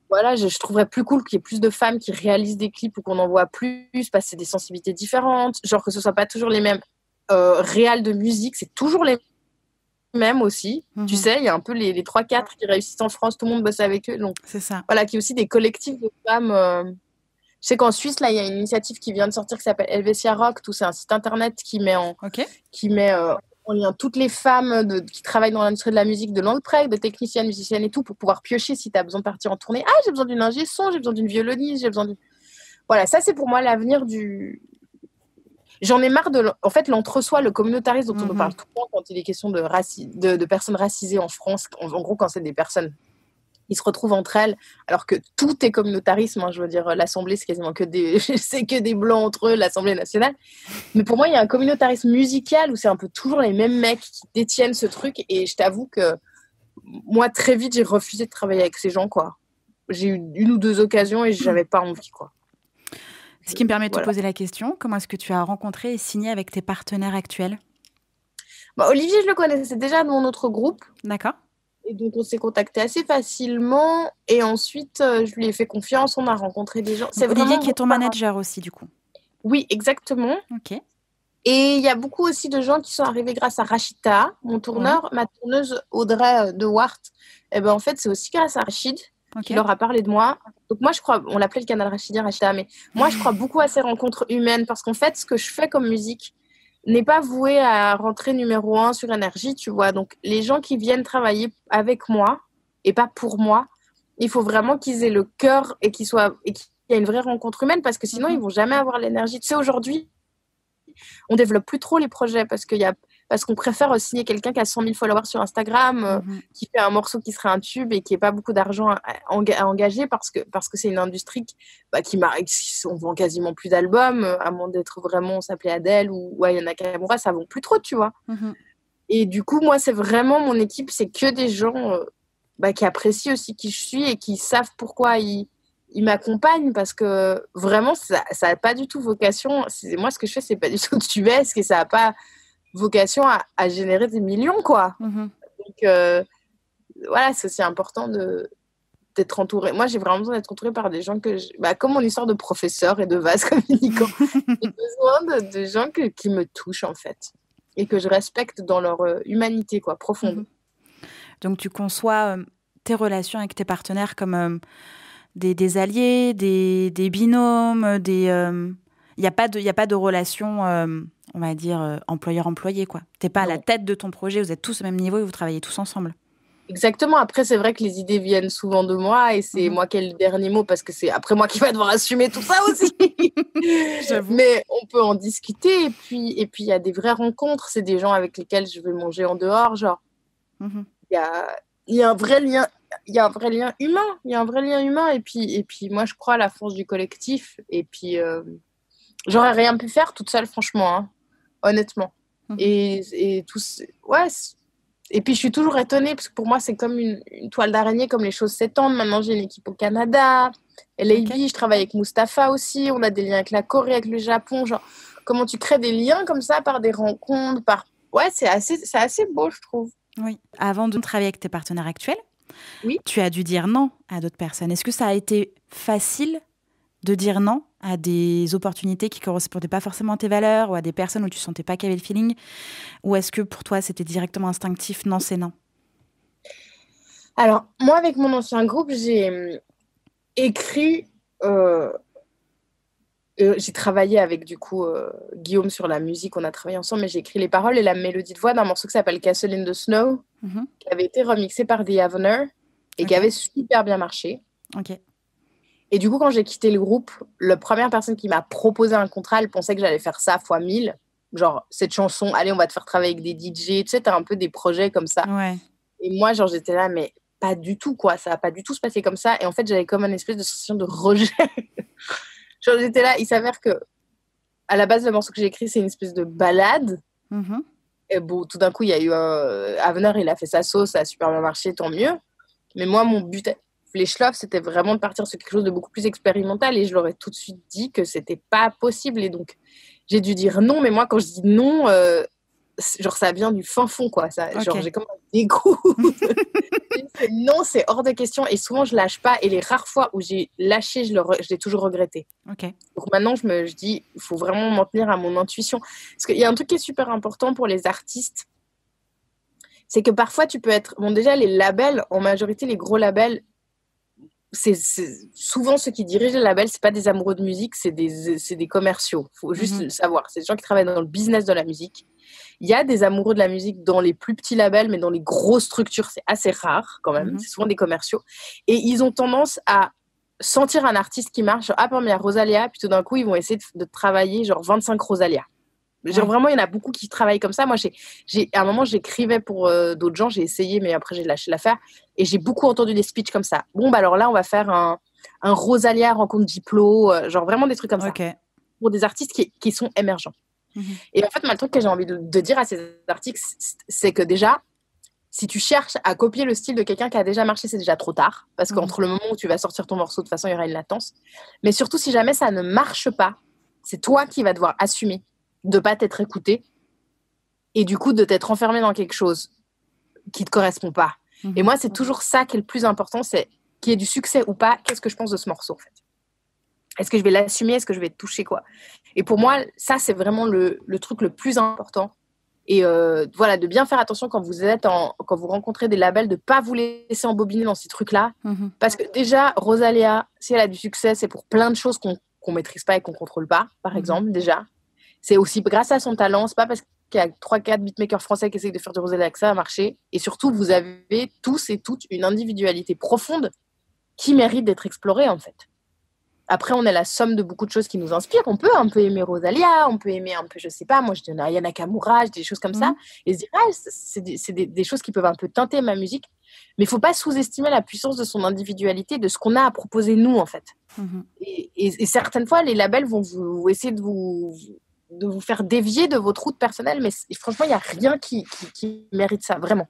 Voilà, je trouverais plus cool qu'il y ait plus de femmes qui réalisent des clips ou qu'on en voit plus, parce que c'est des sensibilités différentes. Genre que ce soit pas toujours les mêmes réals de musique, c'est toujours les même aussi, tu sais, il y a un peu les 3-4 qui réussissent en France, tout le monde bosse avec eux, donc c'est ça. Voilà, qui est aussi des collectifs de femmes. Je sais qu'en Suisse, là, il y a une initiative qui vient de sortir qui s'appelle Helvetia Rock, c'est un site internet qui met en lien toutes les femmes qui travaillent dans l'industrie de la musique, de longue près, de techniciennes, musiciennes et tout, pour pouvoir piocher si tu as besoin de partir en tournée. Ah, j'ai besoin d'une ingé son, j'ai besoin d'une violoniste, j'ai besoin d'une... Voilà, ça c'est pour moi l'avenir du... J'en ai marre en fait, l'entre-soi, le communautarisme dont on nous parle tout le temps quand il est question de personnes racisées en France. En gros, quand c'est des personnes, ils se retrouvent entre elles, alors que tout est communautarisme. Je veux dire, l'Assemblée, c'est quasiment que des blancs entre eux, l'Assemblée nationale. Mais pour moi, il y a un communautarisme musical où c'est un peu toujours les mêmes mecs qui détiennent ce truc. Et je t'avoue que moi, très vite, j'ai refusé de travailler avec ces gens, quoi. J'ai eu 1 ou 2 occasions et j'avais pas envie, quoi. Ce qui me permet de te poser la question, comment est-ce que tu as rencontré et signé avec tes partenaires actuels ? Olivier, je le connaissais déjà dans notre groupe. D'accord. Et donc, on s'est contacté assez facilement. Et ensuite, je lui ai fait confiance. On a rencontré des gens. C'est Olivier qui est ton manager aussi, du coup. Oui, exactement. Ok. Et il y a beaucoup aussi de gens qui sont arrivés grâce à Rachita, mon tourneur. Ma tourneuse Audrey de Wart. En fait, c'est aussi grâce à Rachid qui leur a parlé de moi. Donc moi, je crois, on l'appelait le canal Rachidien, Rachida, mais moi, je crois beaucoup à ces rencontres humaines parce qu'en fait, ce que je fais comme musique n'est pas voué à rentrer numéro 1 sur Énergie, tu vois. Donc, les gens qui viennent travailler avec moi et pas pour moi, il faut vraiment qu'ils aient le cœur et qu'il y ait une vraie rencontre humaine parce que sinon, ils vont jamais avoir l'énergie. Tu sais, aujourd'hui, on développe plus trop les projets parce qu'on préfère signer quelqu'un qui a 100 000 followers sur Instagram, qui fait un morceau qui serait un tube et qui n'a pas beaucoup d'argent à engager parce que c'est une industrie on vend quasiment plus d'albums, à moins d'être vraiment, on s'appelait Adele ou Ayana Nakamura, ça ne vend plus trop, tu vois. Et du coup, moi, c'est vraiment mon équipe, c'est que des gens qui apprécient aussi qui je suis et qui savent pourquoi ils m'accompagnent parce que vraiment, ça n'a pas du tout vocation. Moi, ce que je fais, c'est pas du tout tubesque et ça n'a pas vocation à générer des millions, quoi. Donc, voilà, c'est aussi important d'être entouré. Moi, j'ai vraiment besoin d'être entourée par des gens comme mon histoire de professeur et de vase communicant. J'ai besoin de gens qui me touchent, en fait, et que je respecte dans leur humanité, quoi, profonde. Donc, tu conçois tes relations avec tes partenaires comme des alliés, des binômes, il n'y a pas de relation, on va dire, employeur-employé, quoi. Tu n'es pas à la tête de ton projet, vous êtes tous au même niveau et vous travaillez tous ensemble. Exactement. Après, c'est vrai que les idées viennent souvent de moi et c'est moi qui ai le dernier mot parce que c'est après moi qui va devoir assumer tout ça aussi. Mais on peut en discuter et puis il y a des vraies rencontres. C'est des gens avec lesquels je vais manger en dehors, genre. Il y a un vrai lien. Il y a un vrai lien humain. Et puis moi, je crois à la force du collectif. Et puis, j'aurais rien pu faire toute seule, franchement, hein, honnêtement. Et tout, ouais. Et puis, je suis toujours étonnée, parce que pour moi, c'est comme une toile d'araignée, comme les choses s'étendent. Maintenant, j'ai une équipe au Canada. LAB, je travaille avec Mustapha aussi. On a des liens avec la Corée, avec le Japon. Genre, comment tu crées des liens comme ça par des rencontres, Ouais, c'est assez beau, je trouve. Oui. Avant de travailler avec tes partenaires actuels, tu as dû dire non à d'autres personnes. Est-ce que ça a été facile de dire non à des opportunités qui ne correspondaient pas forcément à tes valeurs ou à des personnes où tu ne sentais pas qu'il y avait le feeling ? Ou est-ce que pour toi, c'était directement instinctif ? Non, c'est non. Alors, moi, avec mon ancien groupe, j'ai écrit... j'ai travaillé avec, du coup, Guillaume sur la musique. On a travaillé ensemble, mais j'ai écrit les paroles et la mélodie de voix d'un morceau qui s'appelle Castle in the Snow, qui avait été remixé par The Avener et qui avait super bien marché. Et du coup, quand j'ai quitté le groupe, la première personne qui m'a proposé un contrat, elle pensait que j'allais faire ça fois 1000. Genre, cette chanson, allez, on va te faire travailler avec des DJ. Tu sais, t'as un peu des projets comme ça. Ouais. Et moi, genre, j'étais là, mais pas du tout, quoi. Ça va pas du tout se passer comme ça. Et en fait, j'avais comme une espèce de sensation de rejet. Genre, j'étais là, il s'avère que, à la base, le morceau que j'ai écrit, c'est une espèce de ballade. Mhm. Et bon, tout d'un coup, il y a eu Avenir, il a fait sa sauce, ça a super bien marché, tant mieux. Mais moi, mon but, les Schloffs, c'était vraiment de partir sur quelque chose de beaucoup plus expérimental. Et je leur ai tout de suite dit que c'était pas possible. Et donc, j'ai dû dire non. Mais moi, quand je dis non, genre, ça vient du fin fond, quoi. Ça, Ok. genre, j'ai comme un dégoût. Non, c'est hors de question. Et souvent, je lâche pas. Et les rares fois où j'ai lâché, je l'ai toujours regretté. Ok. Donc maintenant, je dis, il faut vraiment m'en tenir à mon intuition. Parce qu'il y a un truc qui est super important pour les artistes, c'est que parfois, tu peux être... Bon, déjà, les labels, en majorité, les gros labels, c'est souvent ceux qui dirigent les labels, c'est pas des amoureux de musique, c'est des commerciaux. Il faut juste le savoir. C'est des gens qui travaillent dans le business de la musique. Il y a des amoureux de la musique dans les plus petits labels, mais dans les grosses structures, c'est assez rare quand même. C'est souvent des commerciaux. Et ils ont tendance à sentir un artiste qui marche. Genre, ah, il y a Rosalia, puis tout d'un coup, ils vont essayer de travailler genre 25 Rosalia. Genre, vraiment, il y en a beaucoup qui travaillent comme ça. Moi, à un moment, j'écrivais pour d'autres gens, j'ai essayé, mais après, j'ai lâché l'affaire. Et j'ai beaucoup entendu des speeches comme ça. Bon, bah alors là, on va faire un Rosalia rencontre Diplo, genre vraiment des trucs comme ça. Pour des artistes qui sont émergents. Et en fait, moi, le truc que j'ai envie de dire à ces artistes, c'est que déjà, si tu cherches à copier le style de quelqu'un qui a déjà marché, c'est déjà trop tard. Parce qu'entre le moment où tu vas sortir ton morceau, de toute façon, il y aura une latence. Mais surtout, si jamais ça ne marche pas, c'est toi qui vas devoir assumer de ne pas t'être écouté et du coup de t'être enfermé dans quelque chose qui ne te correspond pas. Et moi, c'est toujours ça qui est le plus important, c'est qu'il y ait du succès ou pas, qu'est-ce que je pense de ce morceau, en fait. Est-ce que je vais l'assumer? Est-ce que je vais te toucher, quoi? Et pour moi, ça, c'est vraiment le truc le plus important. Et voilà, de bien faire attention quand vous rencontrez des labels, de ne pas vous laisser embobiner dans ces trucs-là. Parce que déjà, Rosalia, si elle a du succès, c'est pour plein de choses qu'on ne maîtrise pas et qu'on ne contrôle pas, par exemple, déjà. C'est aussi grâce à son talent, c'est pas parce qu'il y a 3-4 beatmakers français qui essayent de faire du Rosalia que ça a marché. Et surtout, vous avez tous et toutes une individualité profonde qui mérite d'être explorée, en fait. Après, on est la somme de beaucoup de choses qui nous inspirent. On peut un peu aimer Rosalia, on peut aimer un peu, je sais pas, moi je dis Aya Nakamura, des choses comme ça, et se dire, ah, c'est des choses qui peuvent un peu teinter ma musique. Mais il faut pas sous-estimer la puissance de son individualité, de ce qu'on a à proposer nous, en fait. Et certaines fois, les labels vont essayer de vous faire dévier de votre route personnelle, mais franchement, il n'y a rien qui mérite ça, vraiment.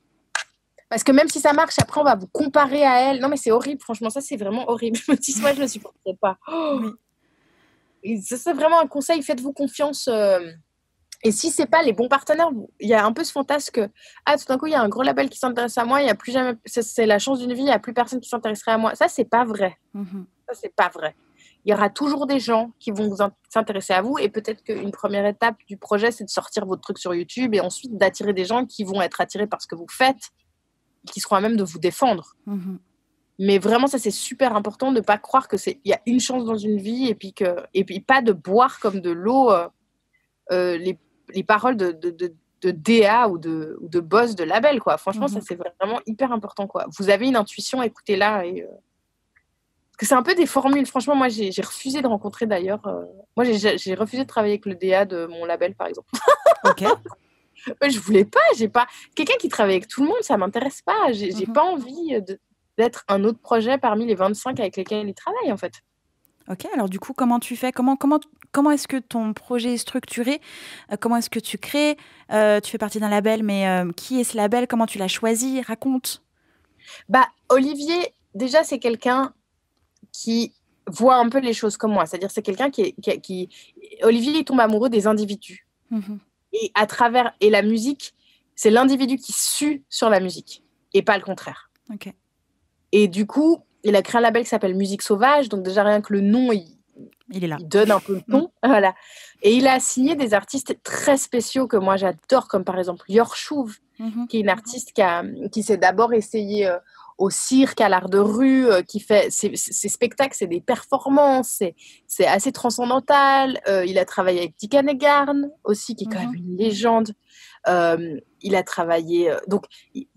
Parce que même si ça marche, après, on va vous comparer à elle. Non, mais c'est horrible. Franchement, ça, c'est vraiment horrible. Je me dis, moi, je ne le supporterais pas. Et ça, c'est vraiment un conseil. Faites-vous confiance. Et si ce n'est pas les bons partenaires, il y a un peu ce fantasme que, tout d'un coup, il y a un gros label qui s'intéresse à moi. Il y a plus jamais... C'est la chance d'une vie. Il n'y a plus personne qui s'intéresserait à moi. Ça, ce n'est pas vrai. Ça, ce n'est pas vrai. Il y aura toujours des gens qui vont s'intéresser à vous. Et peut-être qu'une première étape du projet, c'est de sortir votre truc sur YouTube et ensuite d'attirer des gens qui vont être attirés par ce que vous faites, qui seront à même de vous défendre. Mais vraiment, ça, c'est super important de ne pas croire qu'il y a une chance dans une vie et puis pas de boire comme de l'eau les paroles de DA ou de boss de label, quoi. Franchement, ça, c'est vraiment hyper important, quoi. Vous avez une intuition, écoutez-la. Parce que c'est un peu des formules. Franchement, moi, j'ai refusé de rencontrer, d'ailleurs... Moi, j'ai refusé de travailler avec le DA de mon label, par exemple. Ok. Je voulais pas, j'ai pas... Quelqu'un qui travaille avec tout le monde, ça m'intéresse pas. J'ai pas envie d'être un autre projet parmi les 25 avec lesquels il travaille, en fait. Ok, alors du coup, comment tu fais? Comment est-ce que ton projet est structuré? Comment est-ce que tu crées? Tu fais partie d'un label, mais qui est ce label? Comment tu l'as choisi? Raconte. Bah, Olivier, déjà, c'est quelqu'un qui voit un peu les choses comme moi. C'est-à-dire, c'est quelqu'un qui... Olivier, il tombe amoureux des individus. Et la musique, c'est l'individu qui sue sur la musique et pas le contraire. Okay. Et du coup, il a créé un label qui s'appelle Musique Sauvage. Donc déjà, rien que le nom, il est là. Il donne un peu le ton. Voilà. Et il a signé des artistes très spéciaux que moi, j'adore, comme par exemple Yor Chouv, qui est une artiste qui s'est d'abord essayée au cirque, à l'art de rue, qui fait ses spectacles, c'est des performances, c'est assez transcendantal. Il a travaillé avec Dick Garn aussi, qui est quand même une légende. Il a travaillé... donc,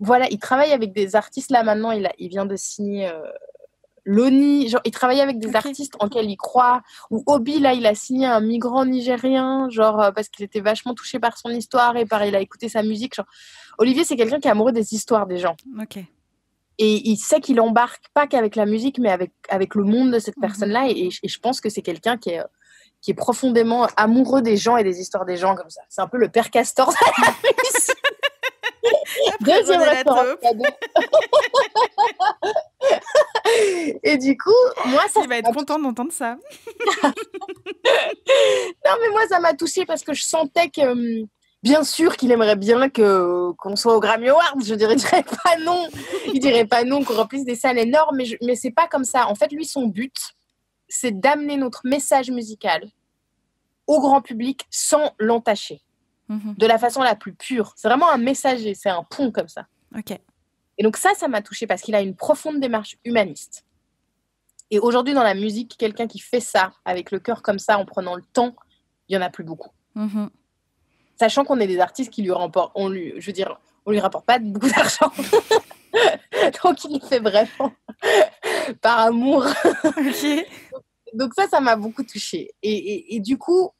voilà, il travaille avec des artistes. Là, maintenant, il vient de signer Loni, genre, il travaillait avec des Ok. artistes en quels il croit. Ou Obi, là, il a signé un migrant nigérien, genre, parce qu'il était vachement touché par son histoire et par il a écouté sa musique. Genre. Olivier, c'est quelqu'un qui est amoureux des histoires des gens. Ok. Et il sait qu'il embarque pas qu'avec la musique, mais avec le monde de cette Mhm. personne-là. Et je pense que c'est quelqu'un qui est profondément amoureux des gens et des histoires des gens comme ça. C'est un peu le père Castor de la musique. Après Deuxième René référence Lataupe, cadeau. Et du coup, moi, ça il va être content d'entendre ça. Non, mais moi, ça m'a touchée parce que je sentais que, bien sûr, qu'il aimerait bien qu'on soit au Grammy Awards. Je dirais, il dirait pas non. Il dirait pas non qu'on remplisse des salles énormes, mais c'est pas comme ça. En fait, lui, son but, c'est d'amener notre message musical au grand public sans l'entacher, de la façon la plus pure. C'est vraiment un messager, c'est un pont comme ça. Ok. Et donc ça m'a touchée parce qu'il a une profonde démarche humaniste. Et aujourd'hui, dans la musique, quelqu'un qui fait ça avec le cœur comme ça, en prenant le temps, il y en a plus beaucoup. Sachant qu'on est des artistes qui lui rapportent, on lui rapporte pas beaucoup d'argent. Donc il le fait vraiment par amour. Ok. Donc ça m'a beaucoup touchée. Et du coup,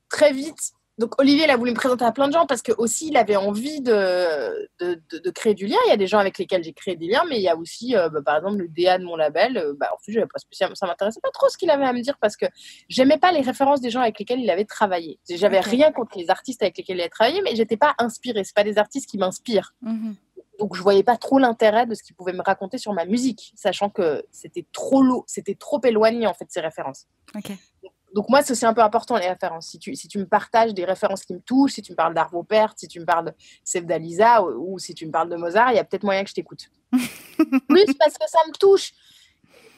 très vite, donc Olivier, il a voulu me présenter à plein de gens parce que aussi il avait envie de créer du lien. Il y a des gens avec lesquels j'ai créé des liens, mais il y a aussi, par exemple, le DA de mon label. En fait, j'avais pas spécialement, ça m'intéressait pas trop ce qu'il avait à me dire parce que j'aimais pas les références des gens avec lesquels il avait travaillé. J'avais rien contre les artistes avec lesquels il avait travaillé, mais j'étais pas inspirée. C'est pas des artistes qui m'inspirent. Donc je voyais pas trop l'intérêt de ce qu'il pouvait me raconter sur ma musique, sachant que c'était trop lourd, c'était trop éloigné en fait ces références. Ok. Donc moi, c'est aussi un peu important, les références. Si tu me partages des références qui me touchent, si tu me parles d'Arvo Pärt, si tu me parles de Sevda Lisa ou si tu me parles de Mozart, il y a peut-être moyen que je t'écoute. Plus parce que ça me touche.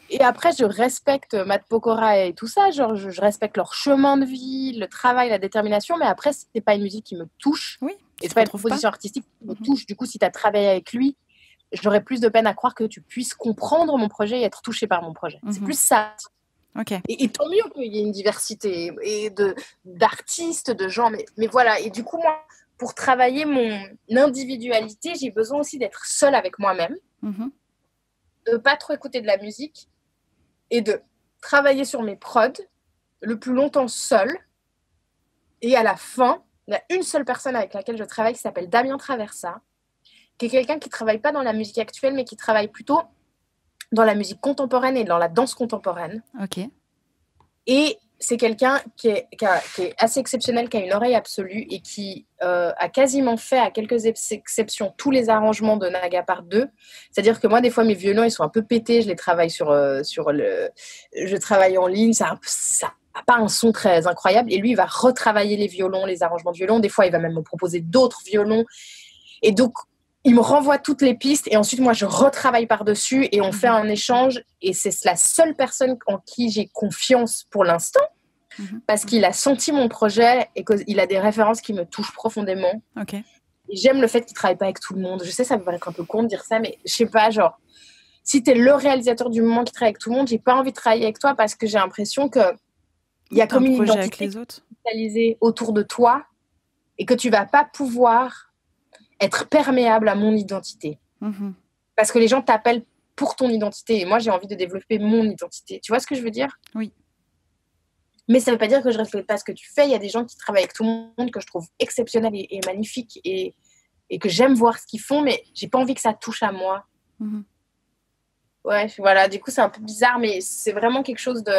Et après, je respecte Matt Pokora et tout ça. Genre, je respecte leur chemin de vie, le travail, la détermination. Mais après, c'est pas une musique qui me touche. Oui. Et c'est pas une proposition artistique qui me touche. Du coup, si tu as travaillé avec lui, j'aurais plus de peine à croire que tu puisses comprendre mon projet et être touché par mon projet. C'est plus ça. Ok. Et tant mieux qu'il y ait une diversité d'artistes, de gens. Mais voilà. Et du coup, moi, pour travailler mon individualité, j'ai besoin aussi d'être seule avec moi-même, de pas trop écouter de la musique et de travailler sur mes prods le plus longtemps seule. Et à la fin, il y a une seule personne avec laquelle je travaille qui s'appelle Damien Traversa, qui est quelqu'un qui ne travaille pas dans la musique actuelle, mais qui travaille plutôt dans la musique contemporaine et dans la danse contemporaine. Ok. Et c'est quelqu'un qui est assez exceptionnel, qui a une oreille absolue et qui a quasiment fait, à quelques exceptions, tous les arrangements de Naga Part 2. C'est-à-dire que moi, des fois, mes violons, ils sont un peu pétés. Je les travaille je travaille en ligne. Ça n'a pas un son très incroyable. Et lui, il va retravailler les violons, les arrangements de violon. Des fois, il va même me proposer d'autres violons. Et donc, il me renvoie toutes les pistes et ensuite, moi, je retravaille par-dessus et on fait un échange. Et c'est la seule personne en qui j'ai confiance pour l'instant parce qu'il a senti mon projet et qu'il a des références qui me touchent profondément. Ok. Et j'aime le fait qu'il ne travaille pas avec tout le monde. Je sais, ça peut paraître un peu con de dire ça, mais je sais pas, genre, si tu es le réalisateur du moment qui travaille avec tout le monde, j'ai pas envie de travailler avec toi parce que j'ai l'impression qu'il y a comme une identité cristallisée autour de toi et que tu vas pas pouvoir être perméable à mon identité. Parce que les gens t'appellent pour ton identité. Et moi, j'ai envie de développer mon identité. Tu vois ce que je veux dire ? Oui. Mais ça ne veut pas dire que je ne respecte pas ce que tu fais. Il y a des gens qui travaillent avec tout le monde que je trouve exceptionnels et magnifiques et que j'aime voir ce qu'ils font, mais j'ai pas envie que ça touche à moi. Ouais, voilà. Du coup, c'est un peu bizarre, mais c'est vraiment quelque chose de...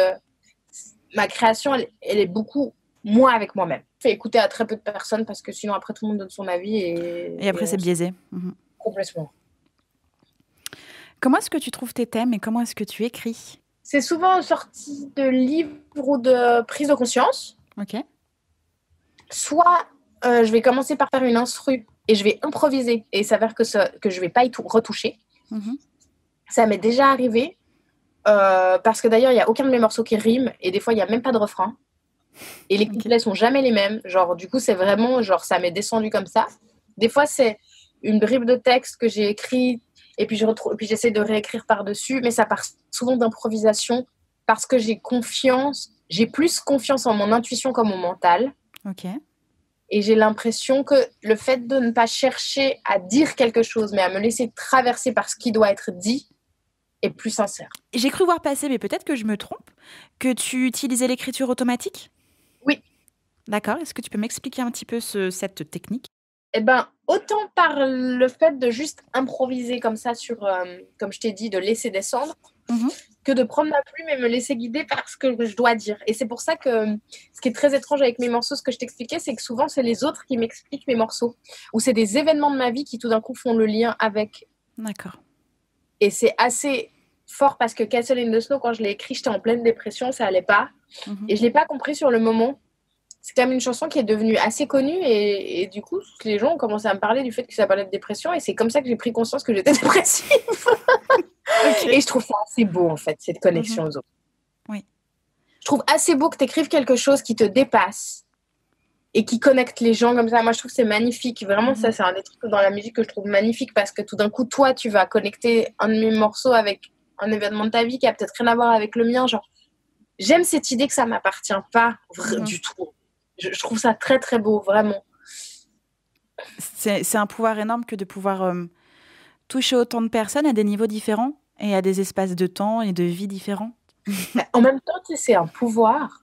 Ma création, elle est beaucoup moi avec moi-même. Je fais écouter à très peu de personnes parce que sinon, après, tout le monde donne son avis. Et après, c'est biaisé. Complètement. Comment est-ce que tu trouves tes thèmes et comment est-ce que tu écris ? C'est souvent sorti de livres ou de prise de conscience. Ok. Soit je vais commencer par faire une instru et je vais improviser et il s'avère que je ne vais pas y retoucher. Ça m'est déjà arrivé parce que d'ailleurs, il n'y a aucun de mes morceaux qui rime et des fois, il n'y a même pas de refrain. Et les couplets ne sont jamais les mêmes. Genre, du coup, c'est vraiment, genre, ça m'est descendu comme ça. Des fois, c'est une bribe de texte que j'ai écrit et puis j'essaie de réécrire par-dessus, mais ça part souvent d'improvisation parce que j'ai plus confiance en mon intuition qu'en mon mental. Ok. Et j'ai l'impression que le fait de ne pas chercher à dire quelque chose, mais à me laisser traverser par ce qui doit être dit, et plus sincère. J'ai cru voir passer, mais peut-être que je me trompe, que tu utilisais l'écriture automatique ? Oui. D'accord. Est-ce que tu peux m'expliquer un petit peu cette technique ? Eh ben, autant par le fait de juste improviser comme ça comme je t'ai dit, de laisser descendre, que de prendre ma plume et me laisser guider par ce que je dois dire. Et c'est pour ça que ce qui est très étrange avec mes morceaux, ce que je t'expliquais, c'est que souvent, c'est les autres qui m'expliquent mes morceaux. Ou c'est des événements de ma vie qui, tout d'un coup, font le lien avec. D'accord. Et c'est assez fort parce que Castle in the Snow, quand je l'ai écrit, j'étais en pleine dépression, ça allait pas. Et je l'ai pas compris sur le moment. C'est quand même une chanson qui est devenue assez connue et du coup, les gens ont commencé à me parler du fait que ça parlait de dépression et c'est comme ça que j'ai pris conscience que j'étais dépressive. Okay. Et je trouve ça assez beau, en fait, cette connexion aux autres. Oui. Je trouve assez beau que tu écrives quelque chose qui te dépasse et qui connecte les gens comme ça. Moi, je trouve que c'est magnifique. Vraiment, ça, c'est un des trucs dans la musique que je trouve magnifique parce que tout d'un coup, toi, tu vas connecter un de mes morceaux avec un événement de ta vie qui a peut-être rien à voir avec le mien. Genre, j'aime cette idée que ça ne m'appartient pas du tout. Je trouve ça très, très beau, vraiment. C'est un pouvoir énorme que de pouvoir toucher autant de personnes à des niveaux différents et à des espaces de temps et de vie différents. En même temps, tu sais, c'est un pouvoir.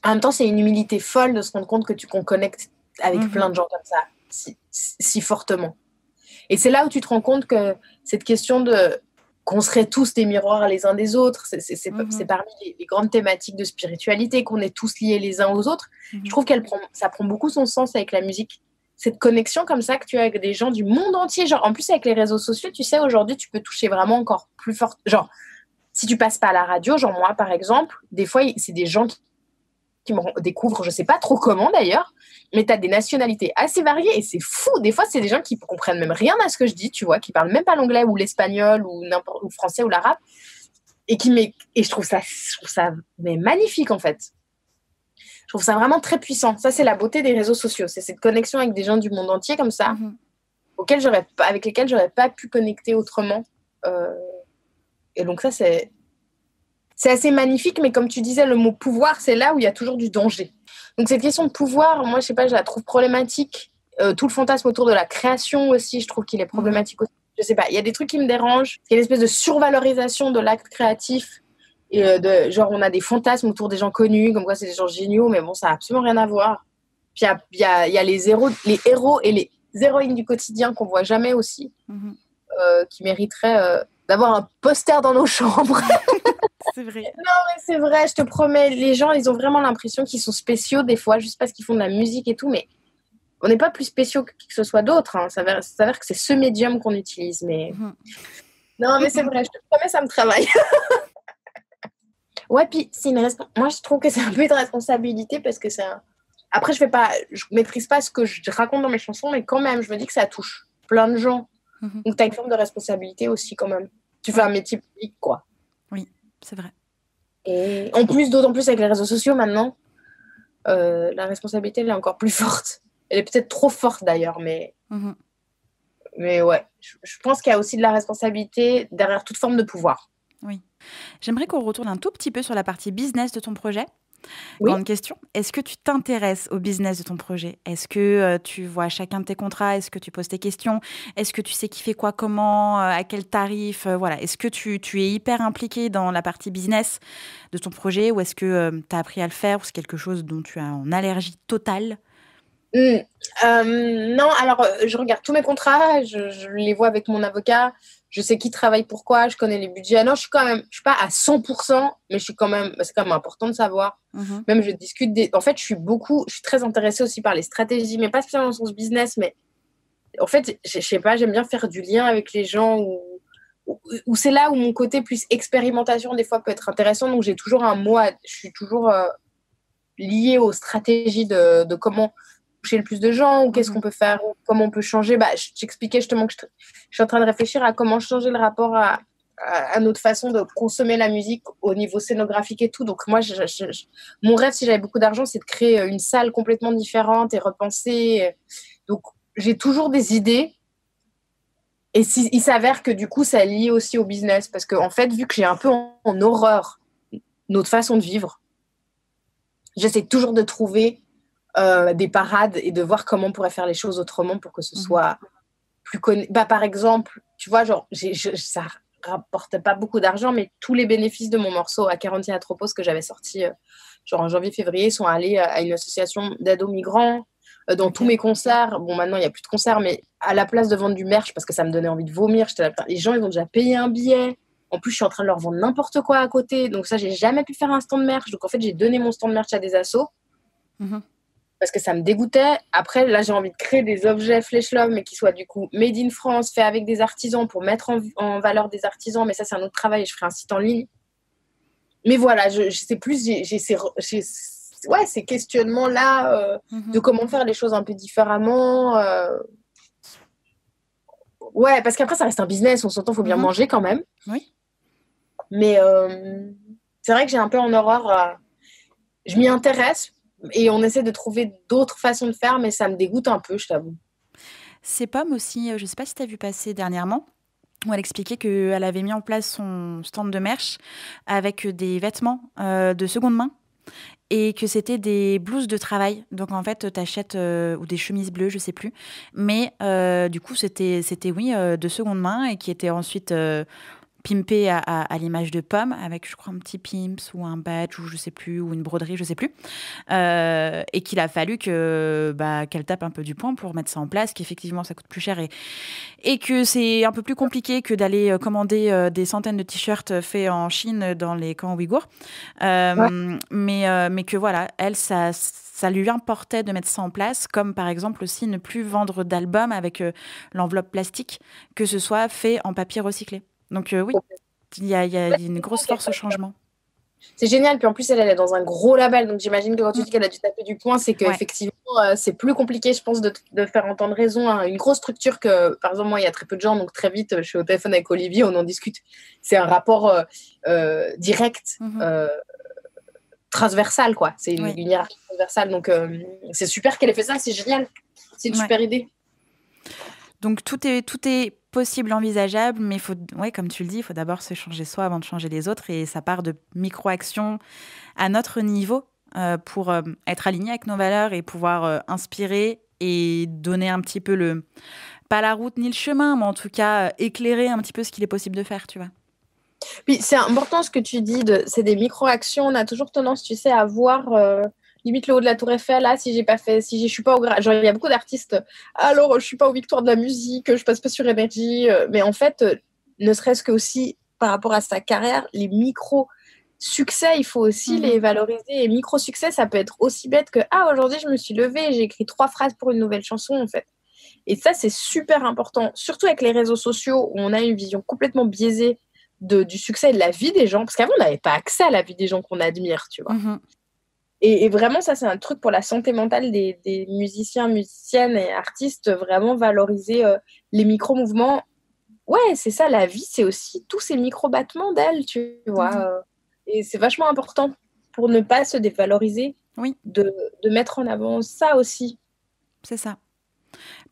En même temps, c'est une humilité folle de se rendre compte qu'on connecte avec plein de gens comme ça, si fortement. Et c'est là où tu te rends compte que cette question qu'on serait tous des miroirs les uns des autres, c'est parmi les grandes thématiques de spiritualité, qu'on est tous liés les uns aux autres. Je trouve ça prend beaucoup son sens avec la musique. Cette connexion comme ça que tu as avec des gens du monde entier. Genre, en plus, avec les réseaux sociaux, tu sais, aujourd'hui, tu peux toucher vraiment encore plus fort. Genre, si tu passes pas à la radio, genre moi, par exemple, des fois, c'est des gens qui me découvrent, je sais pas trop comment d'ailleurs, mais tu as des nationalités assez variées et c'est fou. Des fois, c'est des gens qui comprennent même rien à ce que je dis, tu vois, qui parlent même pas l'anglais ou l'espagnol ou le français ou l'arabe et je trouve ça mais magnifique en fait. Je trouve ça vraiment très puissant. Ça, c'est la beauté des réseaux sociaux. C'est cette connexion avec des gens du monde entier comme ça, avec lesquels j'aurais pas pu connecter autrement. Et donc ça, c'est assez magnifique, mais comme tu disais, le mot pouvoir, c'est là où il y a toujours du danger. Donc cette question de pouvoir, moi, je sais pas, je la trouve problématique. Tout le fantasme autour de la création aussi, je trouve qu'il est problématique aussi. Je sais pas, il y a des trucs qui me dérangent. Il y a une espèce de survalorisation de l'acte créatif. Et genre, on a des fantasmes autour des gens connus, comme quoi c'est des gens géniaux, mais bon, ça n'a absolument rien à voir. Puis il y a les héros et les héroïnes du quotidien qu'on voit jamais aussi, qui mériteraient d'avoir un poster dans nos chambres. C'est vrai. Non, mais c'est vrai, je te promets, les gens, ils ont vraiment l'impression qu'ils sont spéciaux des fois, juste parce qu'ils font de la musique et tout, mais on n'est pas plus spéciaux que qui que ce soit d'autre. Hein. Ça s'avère que c'est ce médium qu'on utilise, mais... Non, mais c'est vrai, je te promets, ça me travaille. Ouais, puis c'est moi, je trouve que c'est un peu de responsabilité parce que c'est un... Après, je maîtrise pas ce que je raconte dans mes chansons, mais quand même, je me dis que ça touche plein de gens. Donc, tu as une forme de responsabilité aussi, quand même. Tu fais un métier public, quoi. Oui, c'est vrai. Et d'autant plus avec les réseaux sociaux maintenant, la responsabilité, elle est encore plus forte. Elle est peut-être trop forte, d'ailleurs, mais ouais, je pense qu'il y a aussi de la responsabilité derrière toute forme de pouvoir. Oui. J'aimerais qu'on retourne un tout petit peu sur la partie business de ton projet. Oui. Grande question. Est-ce que tu t'intéresses au business de ton projet ? Est-ce que tu vois chacun de tes contrats ? Est-ce que tu poses tes questions ? Est-ce que tu sais qui fait quoi, comment, à quel tarif ? Voilà. Est-ce que tu es hyper impliqué dans la partie business de ton projet ou est-ce que tu as appris à le faire ou c'est quelque chose dont tu as une allergie totale ? Non, alors je regarde tous mes contrats, je les vois avec mon avocat, je sais qui travaille pourquoi, je connais les budgets. Non, je suis pas à 100%, mais c'est quand même important de savoir. Même je discute en fait, je suis très intéressée aussi par les stratégies, mais pas spécialement dans le sens business, mais en fait, je sais pas, j'aime bien faire du lien avec les gens ou c'est là où mon côté plus expérimentation des fois peut être intéressant. Donc j'ai toujours je suis toujours liée aux stratégies de comment toucher le plus de gens ou qu'est-ce qu'on peut faire ou comment on peut changer. J'expliquais justement que je suis en train de réfléchir à comment changer le rapport à notre façon de consommer la musique au niveau scénographique et tout. Donc moi, mon rêve, si j'avais beaucoup d'argent, c'est de créer une salle complètement différente et repenser. Donc j'ai toujours des idées et il s'avère que du coup, ça lie aussi au business parce qu'en fait, vu que j'ai un peu en horreur notre façon de vivre, j'essaie toujours de trouver des parades et de voir comment on pourrait faire les choses autrement pour que ce soit plus connu. Par exemple, tu vois, genre, rapportait pas beaucoup d'argent, mais tous les bénéfices de mon morceau à Quarantina Atropos que j'avais sorti genre en janvier-février sont allés à une association d'aide aux migrants. Dans tous mes concerts, bon maintenant il n'y a plus de concerts, mais à la place de vendre du merch, parce que ça me donnait envie de vomir, les gens ils ont déjà payé un billet. En plus, je suis en train de leur vendre n'importe quoi à côté. Donc ça, j'ai jamais pu faire un stand merch. Donc en fait, j'ai donné mon stand merch à des assos. Parce que ça me dégoûtait. Après, là, j'ai envie de créer des objets Flèche Love, mais qui soient du coup made in France, faits avec des artisans pour mettre en valeur des artisans. Mais ça, c'est un autre travail. Je ferai un site en ligne. Mais voilà, je sais plus, j'ai ces questionnements-là de comment faire les choses un peu différemment. Ouais, parce qu'après, ça reste un business. On s'entend, il faut bien manger quand même. Oui. Mais c'est vrai que j'ai un peu en horreur. Je m'y intéresse et on essaie de trouver d'autres façons de faire, mais ça me dégoûte un peu, je t'avoue. C'est Pomme aussi, je ne sais pas si tu as vu passer dernièrement, où elle expliquait qu'elle avait mis en place son stand de merch avec des vêtements de seconde main et que c'était des blouses de travail. Donc en fait, tu achètes ou des chemises bleues, je sais plus. Mais du coup, c'était oui, de seconde main et qui était ensuite pimpé à l'image de Pomme, avec, je crois, un petit pimps ou un badge, ou je sais plus, ou une broderie, je sais plus. Et qu'il a fallu qu'elle tape un peu du poing pour mettre ça en place, qu'effectivement, ça coûte plus cher et que c'est un peu plus compliqué que d'aller commander des centaines de t-shirts faits en Chine dans les camps ouïghours. Mais que voilà, elle, ça lui importait de mettre ça en place, comme par exemple aussi ne plus vendre d'albums avec l'enveloppe plastique, que ce soit fait en papier recyclé. Donc oui, il y a une grosse force au changement. C'est génial. Puis en plus, elle est dans un gros label. Donc j'imagine que quand tu dis qu'elle a dû taper du poing, c'est qu'effectivement, c'est plus compliqué, je pense, de faire entendre raison à une grosse structure que, par exemple, moi, il y a très peu de gens. Donc très vite, je suis au téléphone avec Olivier, on en discute. C'est un rapport direct, transversal, quoi. C'est une hiérarchie transversale. Donc c'est super qu'elle ait fait ça. C'est génial. C'est une super idée. Donc tout est possible, envisageable, mais comme tu le dis, il faut d'abord se changer soi avant de changer les autres, et ça part de micro-actions à notre niveau pour être aligné avec nos valeurs et pouvoir inspirer et donner un petit peu pas la route ni le chemin, mais en tout cas éclairer un petit peu ce qu'il est possible de faire, tu vois. Puis c'est important ce que tu dis, c'est des micro-actions. On a toujours tendance, tu sais, à voir limite le haut de la Tour Eiffel, là, si je suis pas genre, il y a beaucoup d'artistes, alors je suis pas aux victoires de la musique, je passe pas sur énergie, mais en fait, ne serait-ce que aussi par rapport à sa carrière, les micro-succès, il faut aussi les valoriser. Et micro-succès, ça peut être aussi bête que aujourd'hui, je me suis levée, j'ai écrit 3 phrases pour une nouvelle chanson, en fait. Et ça, c'est super important, surtout avec les réseaux sociaux, où on a une vision complètement biaisée du succès et de la vie des gens, parce qu'avant, on n'avait pas accès à la vie des gens qu'on admire, tu vois. Et vraiment, ça, c'est un truc pour la santé mentale des musiciens, musiciennes et artistes, vraiment valoriser les micro-mouvements. Ouais, c'est ça, la vie, c'est aussi tous ces micro-battements d'elle, tu vois. Et c'est vachement important pour ne pas se dévaloriser, de mettre en avant ça aussi. C'est ça.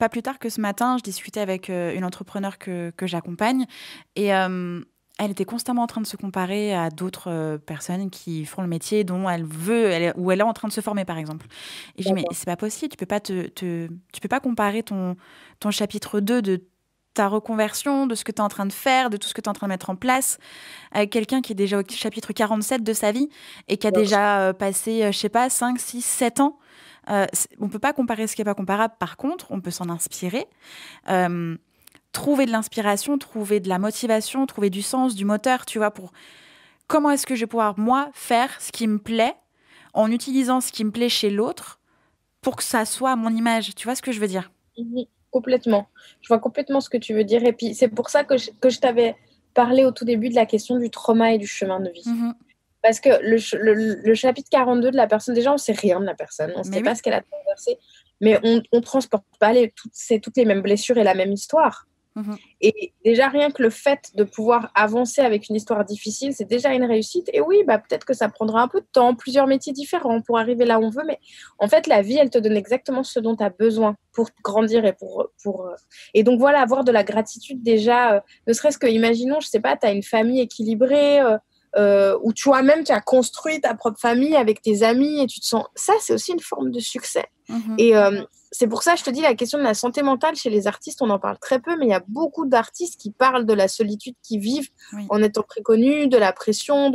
Pas plus tard que ce matin, je discutais avec une entrepreneure que j'accompagne, et elle était constamment en train de se comparer à d'autres personnes qui font le métier dont ou elle est en train de se former, par exemple. Et je dis, mais c'est pas possible, tu peux pas tu peux pas comparer ton chapitre 2 de ta reconversion, de ce que tu es en train de faire, de tout ce que tu es en train de mettre en place, avec quelqu'un qui est déjà au chapitre 47 de sa vie et qui a déjà passé, je sais pas, 5, 6, 7 ans. On peut pas comparer ce qui est pas comparable. Par contre, on peut s'en inspirer. Trouver de l'inspiration, trouver de la motivation, trouver du sens, du moteur, tu vois, pour comment est-ce que je vais pouvoir, moi, faire ce qui me plaît en utilisant ce qui me plaît chez l'autre pour que ça soit à mon image. Tu vois ce que je veux dire ? Complètement. Je vois complètement ce que tu veux dire. Et puis, c'est pour ça que je t'avais parlé au tout début de la question du trauma et du chemin de vie. Parce que le chapitre 42 de la personne, déjà, on ne sait rien de la personne. On ne sait pas ce qu'elle a traversé. Mais on ne transporte pas toutes les mêmes blessures et la même histoire. Et déjà, rien que le fait de pouvoir avancer avec une histoire difficile, c'est déjà une réussite. Et oui, peut-être que ça prendra un peu de temps, plusieurs métiers différents pour arriver là où on veut. Mais en fait, la vie, elle te donne exactement ce dont tu as besoin pour grandir et donc voilà, avoir de la gratitude déjà, ne serait-ce que, imaginons, je sais pas, tu as une famille équilibrée, ou toi-même, tu as construit ta propre famille avec tes amis et tu te sens... Ça, c'est aussi une forme de succès. Et c'est pour ça que je te dis, la question de la santé mentale chez les artistes, on en parle très peu, mais il y a beaucoup d'artistes qui parlent de la solitude qu'ils vivent en étant très connus, de la pression.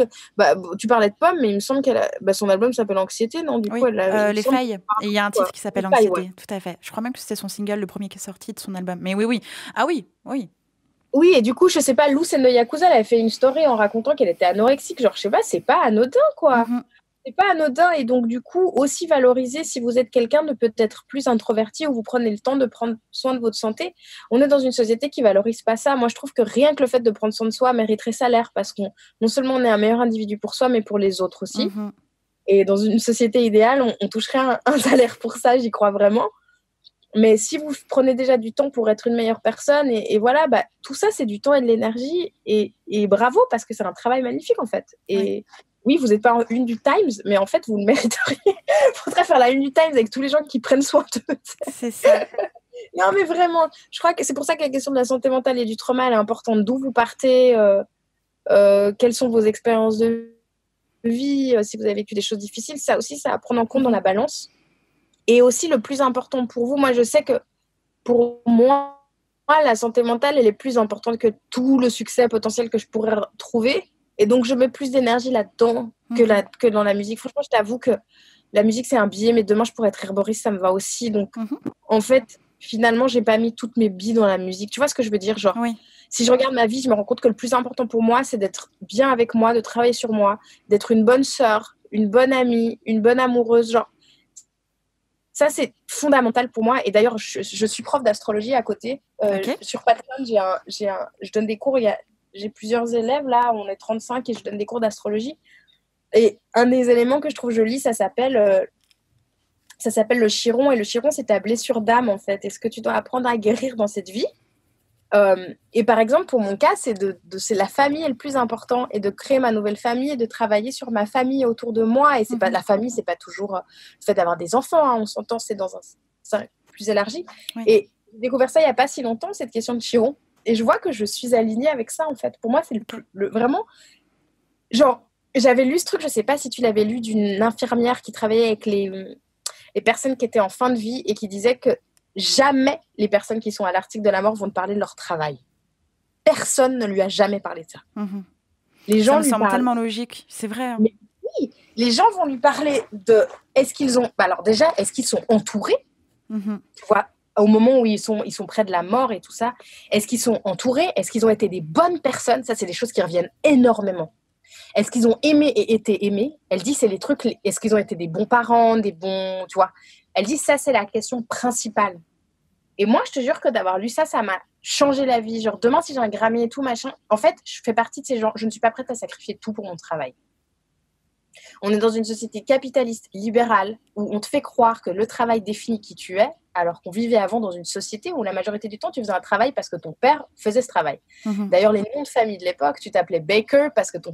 Tu parlais de Pomme, mais il me semble qu'elle son album s'appelle Anxiété, non? Du coup, Les Failles. Et il y a un titre qui s'appelle Anxiété, tout à fait. Je crois même que c'était son single, le premier qui est sorti de son album. Mais oui. Ah oui. Oui, et du coup, je sais pas, Lou Sendo Yakuza, elle avait fait une story en racontant qu'elle était anorexique. Genre, je sais pas, c'est pas anodin, quoi. C'est pas anodin. Et donc, du coup, aussi valoriser si vous êtes quelqu'un de peut-être plus introverti ou vous prenez le temps de prendre soin de votre santé. On est dans une société qui valorise pas ça. Moi, je trouve que rien que le fait de prendre soin de soi mériterait salaire parce qu'on non seulement on est un meilleur individu pour soi, mais pour les autres aussi. Et dans une société idéale, on toucherait un salaire pour ça, j'y crois vraiment. Mais si vous prenez déjà du temps pour être une meilleure personne, et voilà, tout ça, c'est du temps et de l'énergie. Et bravo, parce que c'est un travail magnifique, en fait. Et oui, vous n'êtes pas en une du Times, mais en fait, vous le mériteriez. Il faudrait faire la une du Times avec tous les gens qui prennent soin d'eux. C'est ça. Non, mais vraiment, je crois que c'est pour ça que la question de la santé mentale et du trauma, elle est importante. D'où vous partez, quelles sont vos expériences de vie, si vous avez vécu des choses difficiles. Ça aussi, ça à prendre en compte dans la balance. Et aussi, le plus important pour vous, moi, je sais que pour moi, la santé mentale, elle est plus importante que tout le succès potentiel que je pourrais trouver. Et donc, je mets plus d'énergie là-dedans que dans la musique. Franchement, je t'avoue que la musique, c'est un billet, mais demain, je pourrais être herboriste, ça me va aussi. Donc, en fait, finalement, j'ai pas mis toutes mes billes dans la musique. Tu vois ce que je veux dire? Genre, si je regarde ma vie, je me rends compte que le plus important pour moi, c'est d'être bien avec moi, de travailler sur moi, d'être une bonne sœur, une bonne amie, une bonne amoureuse. Genre, ça, c'est fondamental pour moi. Et d'ailleurs, je suis prof d'astrologie à côté. Sur Patreon, je donne des cours. J'ai plusieurs élèves. Là, on est 35 et je donne des cours d'astrologie. Et un des éléments que je trouve joli, ça s'appelle le chiron. Et le chiron, c'est ta blessure d'âme, en fait. Est-ce que tu dois apprendre à guérir dans cette vie? Et par exemple, pour mon cas, c'est la famille est le plus important, et de créer ma nouvelle famille et de travailler sur ma famille autour de moi. Et c'est pas la famille, c'est pas toujours le fait d'avoir des enfants, hein, on s'entend, c'est dans un cercle plus élargi. Et j'ai découvert ça il y a pas si longtemps, cette question de chiron, et je vois que je suis alignée avec ça, en fait. Pour moi, c'est vraiment, genre, j'avais lu ce truc, je sais pas si tu l'avais lu, d'une infirmière qui travaillait avec les personnes qui étaient en fin de vie et qui disait que jamais les personnes qui sont à l'article de la mort vont te parler de leur travail. Personne ne lui a jamais parlé de ça. Les gens ça me semble tellement logique, c'est vrai. Hein. Mais oui, les gens vont lui parler de est-ce qu'ils ont. Alors déjà, est-ce qu'ils sont entourés? Tu vois, au moment où ils sont près de la mort et tout ça, est-ce qu'ils sont entourés? Est-ce qu'ils ont été des bonnes personnes? Ça, c'est des choses qui reviennent énormément. Est-ce qu'ils ont aimé et été aimés? Elle dit, c'est les trucs. Est-ce qu'ils ont été des bons parents, des bons, tu vois? Elle dit, ça, c'est la question principale. Et moi, je te jure que d'avoir lu ça, ça m'a changé la vie. Genre, demain, si j'ai un Grammy et tout, machin, en fait, je fais partie de ces gens. Je ne suis pas prête à sacrifier tout pour mon travail. On est dans une société capitaliste, libérale, où on te fait croire que le travail définit qui tu es, alors qu'on vivait avant dans une société où la majorité du temps, tu faisais un travail parce que ton père faisait ce travail. D'ailleurs, les noms de famille de l'époque, tu t'appelais Baker parce que ton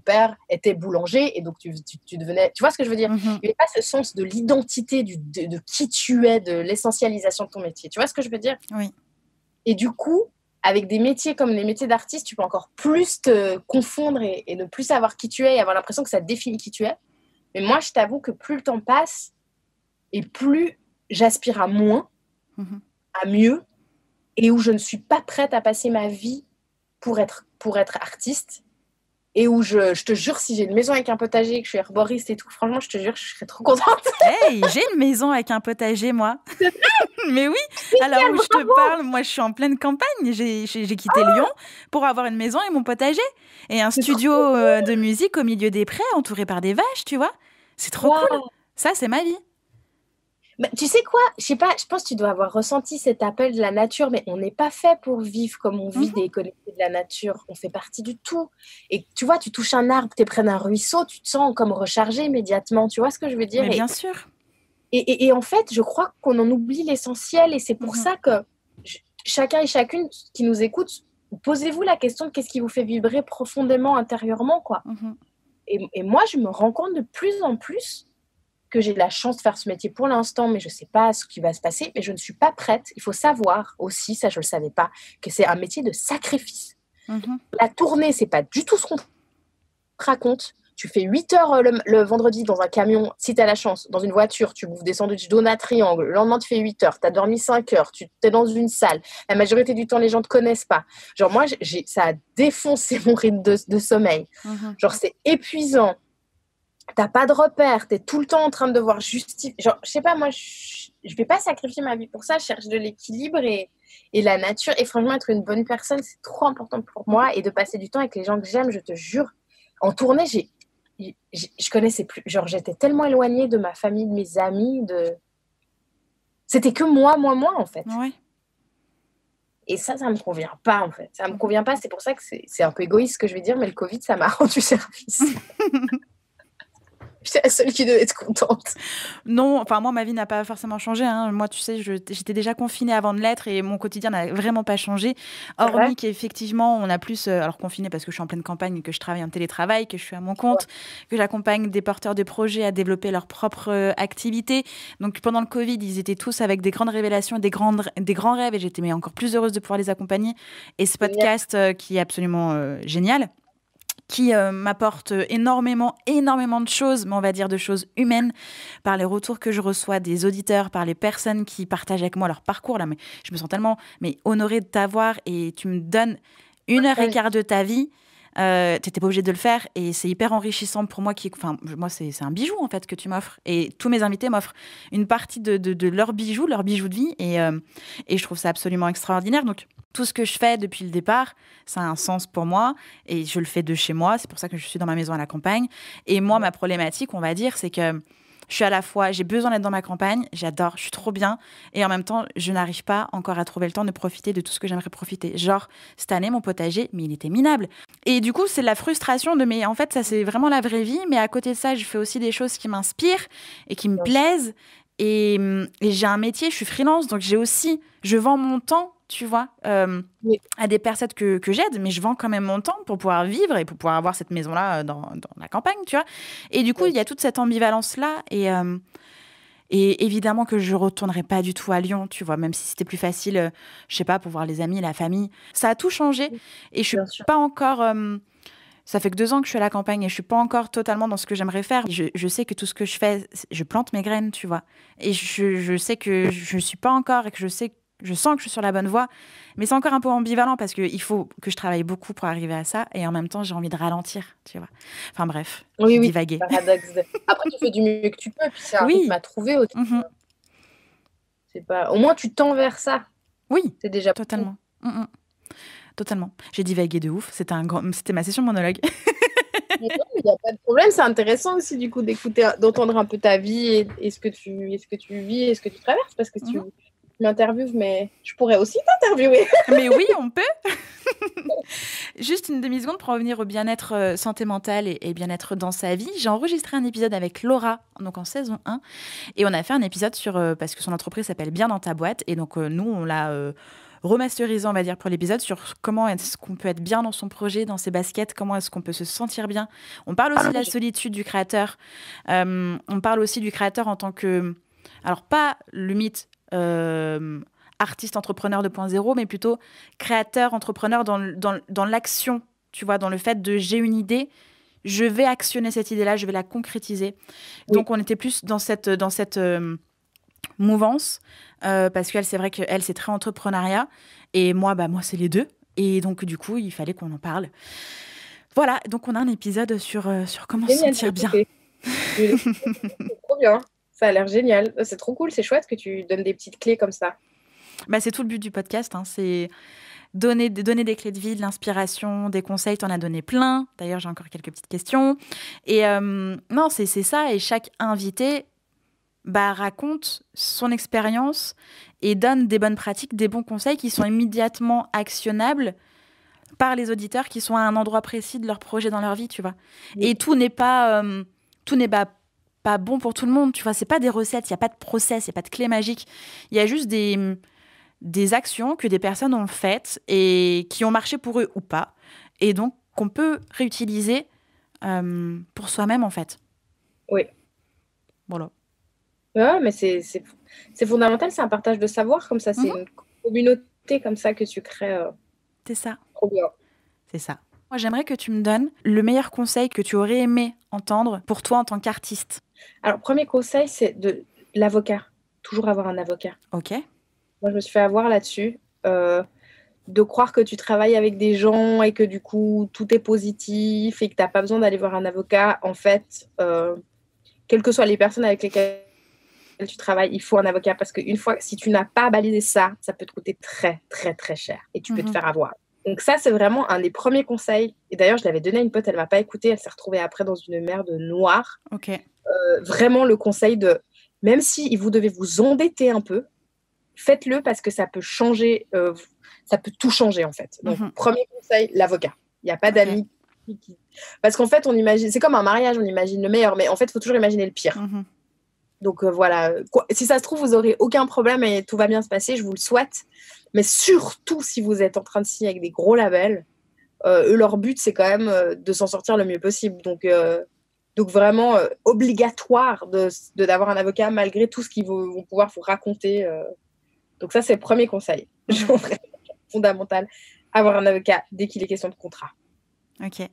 père était boulanger, et donc tu devenais... Tu vois ce que je veux dire? Il n'y avait pas ce sens de l'identité, de qui tu es, de l'essentialisation de ton métier. Tu vois ce que je veux dire? Oui. Et du coup, avec des métiers comme les métiers d'artiste, tu peux encore plus te confondre et ne plus savoir qui tu es et avoir l'impression que ça définit qui tu es. Mais moi, je t'avoue que plus le temps passe et plus j'aspire à moins, à mieux, et où je ne suis pas prête à passer ma vie pour être artiste, et où je te jure, si j'ai une maison avec un potager, que je suis herboriste et tout, franchement, je te jure, je serais trop contente. Hey, j'ai une maison avec un potager, moi. Mais oui, alors où je te parle, moi je suis en pleine campagne, j'ai quitté Lyon pour avoir une maison et mon potager. Et un studio de musique au milieu des prés, entouré par des vaches, tu vois. C'est trop cool. Ça, c'est ma vie. Bah, tu sais quoi? Je sais pas, je pense que tu dois avoir ressenti cet appel de la nature, mais on n'est pas fait pour vivre comme on vit déconnecté de la nature. On fait partie du tout. Et tu vois, tu touches un arbre, tu es près d'un ruisseau, tu te sens comme rechargé immédiatement. Tu vois ce que je veux dire? Mais bien sûr. Et en fait, je crois qu'on en oublie l'essentiel, et c'est pour ça que chacun et chacune qui nous écoute, posez-vous la question de qu'est-ce qui vous fait vibrer profondément intérieurement, quoi. Et moi, je me rends compte de plus en plus que j'ai de la chance de faire ce métier pour l'instant, mais je ne sais pas ce qui va se passer, mais je ne suis pas prête. Il faut savoir aussi, ça je ne le savais pas, que c'est un métier de sacrifice. La tournée, ce n'est pas du tout ce qu'on raconte. tu fais 8 heures le vendredi dans un camion, si tu as la chance, dans une voiture, tu bouffes des sandwichs Donut Triangle. Le lendemain, tu fais 8 heures, tu as dormi 5 heures, tu es dans une salle. La majorité du temps, les gens ne te connaissent pas. Genre, moi, ça a défoncé mon rythme de sommeil. Genre, c'est épuisant. T'as pas de repères, t'es tout le temps en train de devoir justifier. Genre, je sais pas, moi, je vais pas sacrifier ma vie pour ça. Je cherche de l'équilibre et la nature. Et franchement, être une bonne personne, c'est trop important pour moi. Et de passer du temps avec les gens que j'aime, je te jure. En tournée, je connaissais plus. Genre, j'étais tellement éloignée de ma famille, de mes amis. C'était que moi, en fait. Ouais. Et ça me convient pas, en fait. Ça me convient pas. C'est pour ça que c'est un peu égoïste ce que je vais dire, mais le Covid, ça m'a rendu service. J'étais la seule qui devait être contente. Non, enfin moi ma vie n'a pas forcément changé. Hein. Moi tu sais, j'étais déjà confinée avant de l'être et mon quotidien n'a vraiment pas changé. Hormis qu'effectivement on a plus, alors confinée parce que je suis en pleine campagne, que je travaille en télétravail, que je suis à mon compte, que j'accompagne des porteurs de projets à développer leur propre activité. Donc pendant le Covid, ils étaient tous avec des grandes révélations, des grands rêves et j'étais encore plus heureuse de pouvoir les accompagner. Et ce podcast qui est absolument génial, qui m'apporte énormément de choses, mais on va dire de choses humaines, par les retours que je reçois des auditeurs, par les personnes qui partagent avec moi leur parcours. Là, mais je me sens tellement honorée de t'avoir et tu me donnes 1h15 de ta vie. Tu n'étais pas obligée de le faire et c'est hyper enrichissant pour moi. Moi, c'est un bijou en fait que tu m'offres et tous mes invités m'offrent une partie de leurs bijoux de vie et je trouve ça absolument extraordinaire. Donc, tout ce que je fais depuis le départ, ça a un sens pour moi et je le fais de chez moi. C'est pour ça que je suis dans ma maison à la campagne. Et moi, ma problématique, on va dire, c'est que je suis à la fois, j'ai besoin d'être dans ma campagne, j'adore, je suis trop bien. Et en même temps, je n'arrive pas encore à trouver le temps de profiter de tout ce que j'aimerais profiter. Genre, cette année, mon potager, mais il était minable. Et du coup, c'est la frustration mais en fait, ça, c'est vraiment la vraie vie. Mais à côté de ça, je fais aussi des choses qui m'inspirent et qui me plaisent. Et j'ai un métier, je suis freelance, donc je vends mon temps, tu vois, à des personnes que j'aide, mais je vends quand même mon temps pour pouvoir vivre et pour pouvoir avoir cette maison-là dans la campagne, tu vois. Et du coup, il y a toute cette ambivalence-là et évidemment que je ne retournerai pas du tout à Lyon, tu vois, même si c'était plus facile, je sais pas, pour voir les amis, la famille. Ça a tout changé et je suis pas encore... ça fait que 2 ans que je suis à la campagne et je suis pas encore totalement dans ce que j'aimerais faire. Je sais que tout ce que je fais, je plante mes graines, tu vois. Et je sais que je suis pas encore et que je sens que je suis sur la bonne voie. Mais c'est encore un peu ambivalent parce qu'il faut que je travaille beaucoup pour arriver à ça et en même temps, j'ai envie de ralentir, tu vois. Enfin bref, j'ai divagué. Paradoxe. Après, tu fais du mieux que tu peux, puis c'est un rythme à trouver aussi. C'est pas... Au moins, tu tends vers ça. Oui, c'est déjà totalement. Totalement. J'ai divagué de ouf. C'était ma session monologue. Il n'y a pas de problème. C'est intéressant aussi, du coup, d'entendre un peu ta vie et ce que tu vis et ce que tu traverses. Parce que tu m'interviews, mais je pourrais aussi t'interviewer. Mais oui, on peut. Juste une demi-seconde pour revenir au bien-être santé mentale et bien-être dans sa vie. J'ai enregistré un épisode avec Laura, donc en saison 1. Et on a fait un épisode parce que son entreprise s'appelle Bien dans ta boîte. Et donc, nous, on l'a... remasterisé, on va dire, pour l'épisode sur comment est-ce qu'on peut être bien dans son projet, dans ses baskets, comment est-ce qu'on peut se sentir bien. On parle aussi de la solitude du créateur. On parle aussi du créateur en tant que... Alors, pas le mythe artiste entrepreneur 2.0, mais plutôt créateur entrepreneur dans l'action, tu vois, dans le fait de j'ai une idée, je vais actionner cette idée-là, je vais la concrétiser. Donc, on était plus dans cette mouvance, parce qu'elle, c'est vrai qu'elle, c'est très entrepreneuriat, et moi, c'est les deux, et donc du coup, il fallait qu'on en parle. Voilà, donc on a un épisode sur comment se sentir bien. C'est trop bien, ça a l'air génial, c'est trop cool, c'est chouette que tu donnes des petites clés comme ça. C'est tout le but du podcast, hein, c'est donner des clés de vie, de l'inspiration, des conseils, t'en as donné plein, d'ailleurs j'ai encore quelques petites questions, et non, c'est ça, et chaque invité raconte son expérience et donne des bonnes pratiques, des bons conseils qui sont immédiatement actionnables par les auditeurs qui sont à un endroit précis de leur projet dans leur vie, tu vois. Et tout n'est pas bon pour tout le monde, tu vois. C'est pas des recettes, il n'y a pas de process, il n'y a pas de clé magique. Il y a juste des actions que des personnes ont faites et qui ont marché pour eux ou pas. Et donc, qu'on peut réutiliser pour soi-même, en fait. Oui. Voilà. Ouais, mais c'est fondamental, c'est un partage de savoir comme ça, c'est une communauté comme ça que tu crées. C'est ça. Trop bien. C'est ça. Moi, j'aimerais que tu me donnes le meilleur conseil que tu aurais aimé entendre pour toi en tant qu'artiste. Alors, premier conseil, c'est de l'avocat. Toujours avoir un avocat. Ok. Moi, je me suis fait avoir là-dessus. De croire que tu travailles avec des gens et que du coup, tout est positif et que tu n'as pas besoin d'aller voir un avocat. En fait, quelles que soient les personnes avec lesquelles tu travailles, il faut un avocat parce qu'une fois, si tu n'as pas balisé ça, ça peut te coûter très, très, très cher et tu peux te faire avoir. Donc ça, c'est vraiment un des premiers conseils. Et d'ailleurs, je l'avais donné à une pote, elle ne m'a pas écouté, elle s'est retrouvée après dans une merde noire. Ok. Vraiment le conseil de, même si vous devez vous endetter un peu, faites-le parce que ça peut changer, ça peut tout changer en fait. Donc, premier conseil, l'avocat. Il n'y a pas d'amis. Parce qu'en fait, on imagine, c'est comme un mariage, on imagine le meilleur, mais en fait, il faut toujours imaginer le pire. Donc voilà, si ça se trouve, vous n'aurez aucun problème et tout va bien se passer, je vous le souhaite. Mais surtout, si vous êtes en train de signer avec des gros labels, eux, leur but, c'est quand même de s'en sortir le mieux possible. Donc vraiment, obligatoire d'avoir un avocat malgré tout ce qu'ils vont pouvoir vous raconter. Donc ça, c'est le premier conseil. Fondamental, avoir un avocat dès qu'il est question de contrat. Ok.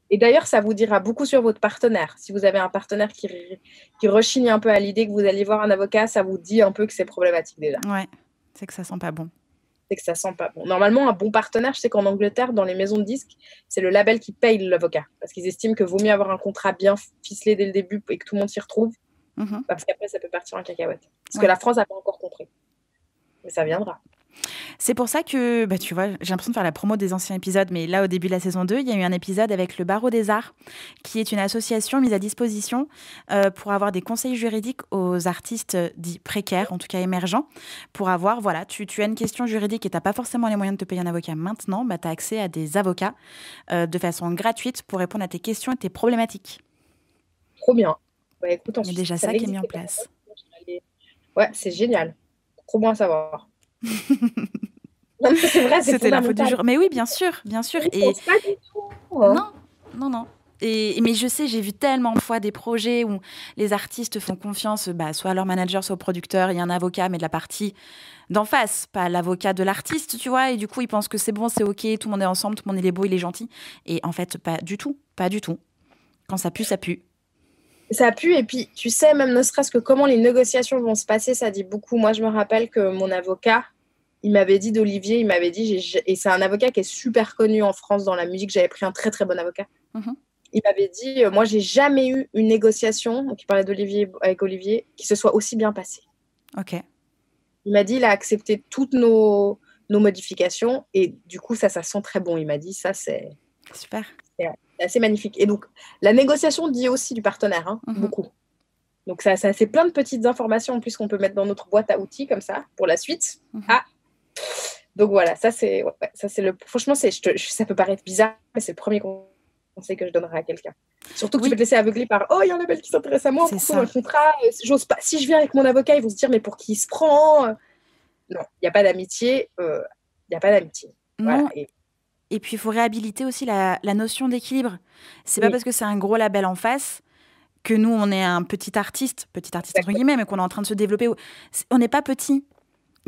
Et d'ailleurs, ça vous dira beaucoup sur votre partenaire. Si vous avez un partenaire qui rechigne un peu à l'idée que vous allez voir un avocat, ça vous dit un peu que c'est problématique déjà. Ouais, c'est que ça sent pas bon. C'est que ça sent pas bon. Normalement, un bon partenaire, je sais qu'en Angleterre, dans les maisons de disques, c'est le label qui paye l'avocat. Parce qu'ils estiment que vaut mieux avoir un contrat bien ficelé dès le début et que tout le monde s'y retrouve. Parce qu'après, ça peut partir en cacahuète. Parce que la France n'a pas encore compris. Mais ça viendra. C'est pour ça que, tu vois, j'ai l'impression de faire la promo des anciens épisodes, mais là, au début de la saison 2, il y a eu un épisode avec le Barreau des Arts, qui est une association mise à disposition pour avoir des conseils juridiques aux artistes dits précaires, en tout cas émergents, pour avoir, voilà, tu as une question juridique et tu n'as pas forcément les moyens de te payer un avocat maintenant, tu as accès à des avocats de façon gratuite pour répondre à tes questions et tes problématiques. Trop bien. Écoute, il y a déjà ça qui est mis en place. Ouais, c'est génial. Trop bon à savoir. Non, mais c'est vrai, c'était l'info du jour. Mais oui, bien sûr, bien sûr. Et pas du tout. Hein. Non. Mais je sais, j'ai vu tellement de fois des projets où les artistes font confiance, soit à leur manager, soit au producteur. Il y a un avocat, mais de la partie d'en face, pas l'avocat de l'artiste, tu vois. Et du coup, ils pensent que c'est bon, c'est ok, tout le monde est ensemble, tout le monde il est beau, il est gentil. Et en fait, pas du tout. Quand ça pue, ça pue. Ça pue, et puis tu sais, même ne serait-ce que comment les négociations vont se passer, ça dit beaucoup. Moi, je me rappelle que mon avocat, il m'avait dit d'Olivier, et c'est un avocat qui est super connu en France dans la musique, j'avais pris un très très bon avocat. Il m'avait dit, moi, j'ai jamais eu une négociation, donc il parlait d'Olivier avec Olivier, qui se soit aussi bien passée. Ok. Il m'a dit, il a accepté toutes nos modifications, et du coup, ça sent très bon. Il m'a dit, ça, c'est... Super. C'est assez magnifique. Et donc, la négociation dit aussi du partenaire, beaucoup. Donc, ça c'est plein de petites informations en plus qu'on peut mettre dans notre boîte à outils, comme ça, pour la suite. Donc, voilà, ça, c'est le... Franchement, ça peut paraître bizarre, mais c'est le premier conseil que je donnerais à quelqu'un. Surtout que tu peux te laisser aveugler par « Oh, il y a un label qui s'intéresse à moi, pour un contrat, j'ose pas. Si je viens avec mon avocat, ils vont se dire « Mais pour qui il se prend ?» Non, il n'y a pas d'amitié. Voilà. Et puis, il faut réhabiliter aussi la notion d'équilibre. C'est pas parce que c'est un gros label en face que nous, on est un petit artiste entre guillemets, mais qu'on est en train de se développer. On n'est pas petit.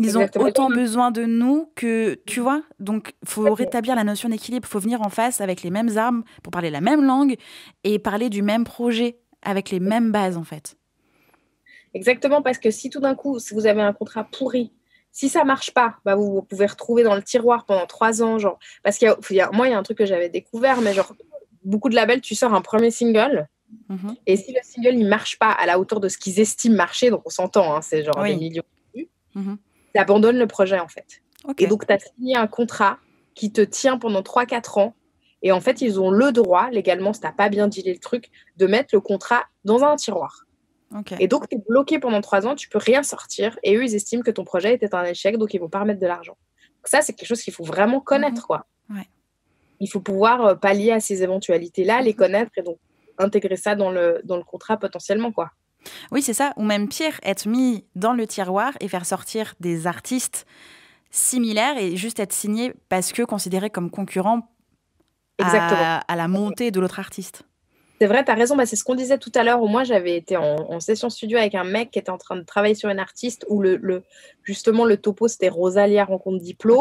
Ils ont autant besoin de nous que, tu vois. Donc, il faut rétablir la notion d'équilibre. Il faut venir en face avec les mêmes armes pour parler la même langue et parler du même projet avec les mêmes bases, en fait. Exactement, parce que si tout d'un coup, si vous avez un contrat pourri, si ça marche pas, vous pouvez retrouver dans le tiroir pendant 3 ans, genre. Parce moi, il y a un truc que j'avais découvert, mais genre, beaucoup de labels, tu sors un premier single, et si le single, il marche pas à la hauteur de ce qu'ils estiment marcher, donc on s'entend, c'est genre des millions de vues, tu abandonnes le projet, en fait. Et donc, tu as signé un contrat qui te tient pendant 3-4 ans, et en fait, ils ont le droit, légalement, si tu n'as pas bien dealé le truc, de mettre le contrat dans un tiroir. Et donc, tu es bloqué pendant 3 ans, tu peux rien sortir. Et eux, ils estiment que ton projet était un échec, donc ils vont pas remettre de l'argent. Donc ça, c'est quelque chose qu'il faut vraiment connaître, quoi. Ouais. Il faut pouvoir pallier à ces éventualités-là, les connaître et donc intégrer ça dans le contrat potentiellement, quoi. Oui, c'est ça. Ou même pire, être mis dans le tiroir et faire sortir des artistes similaires et juste être signé parce que considéré comme concurrent à la montée de l'autre artiste. C'est vrai, tu as raison. C'est ce qu'on disait tout à l'heure. Moi, j'avais été en session studio avec un mec qui était en train de travailler sur une artiste où justement le topo, c'était Rosalia rencontre Diplo.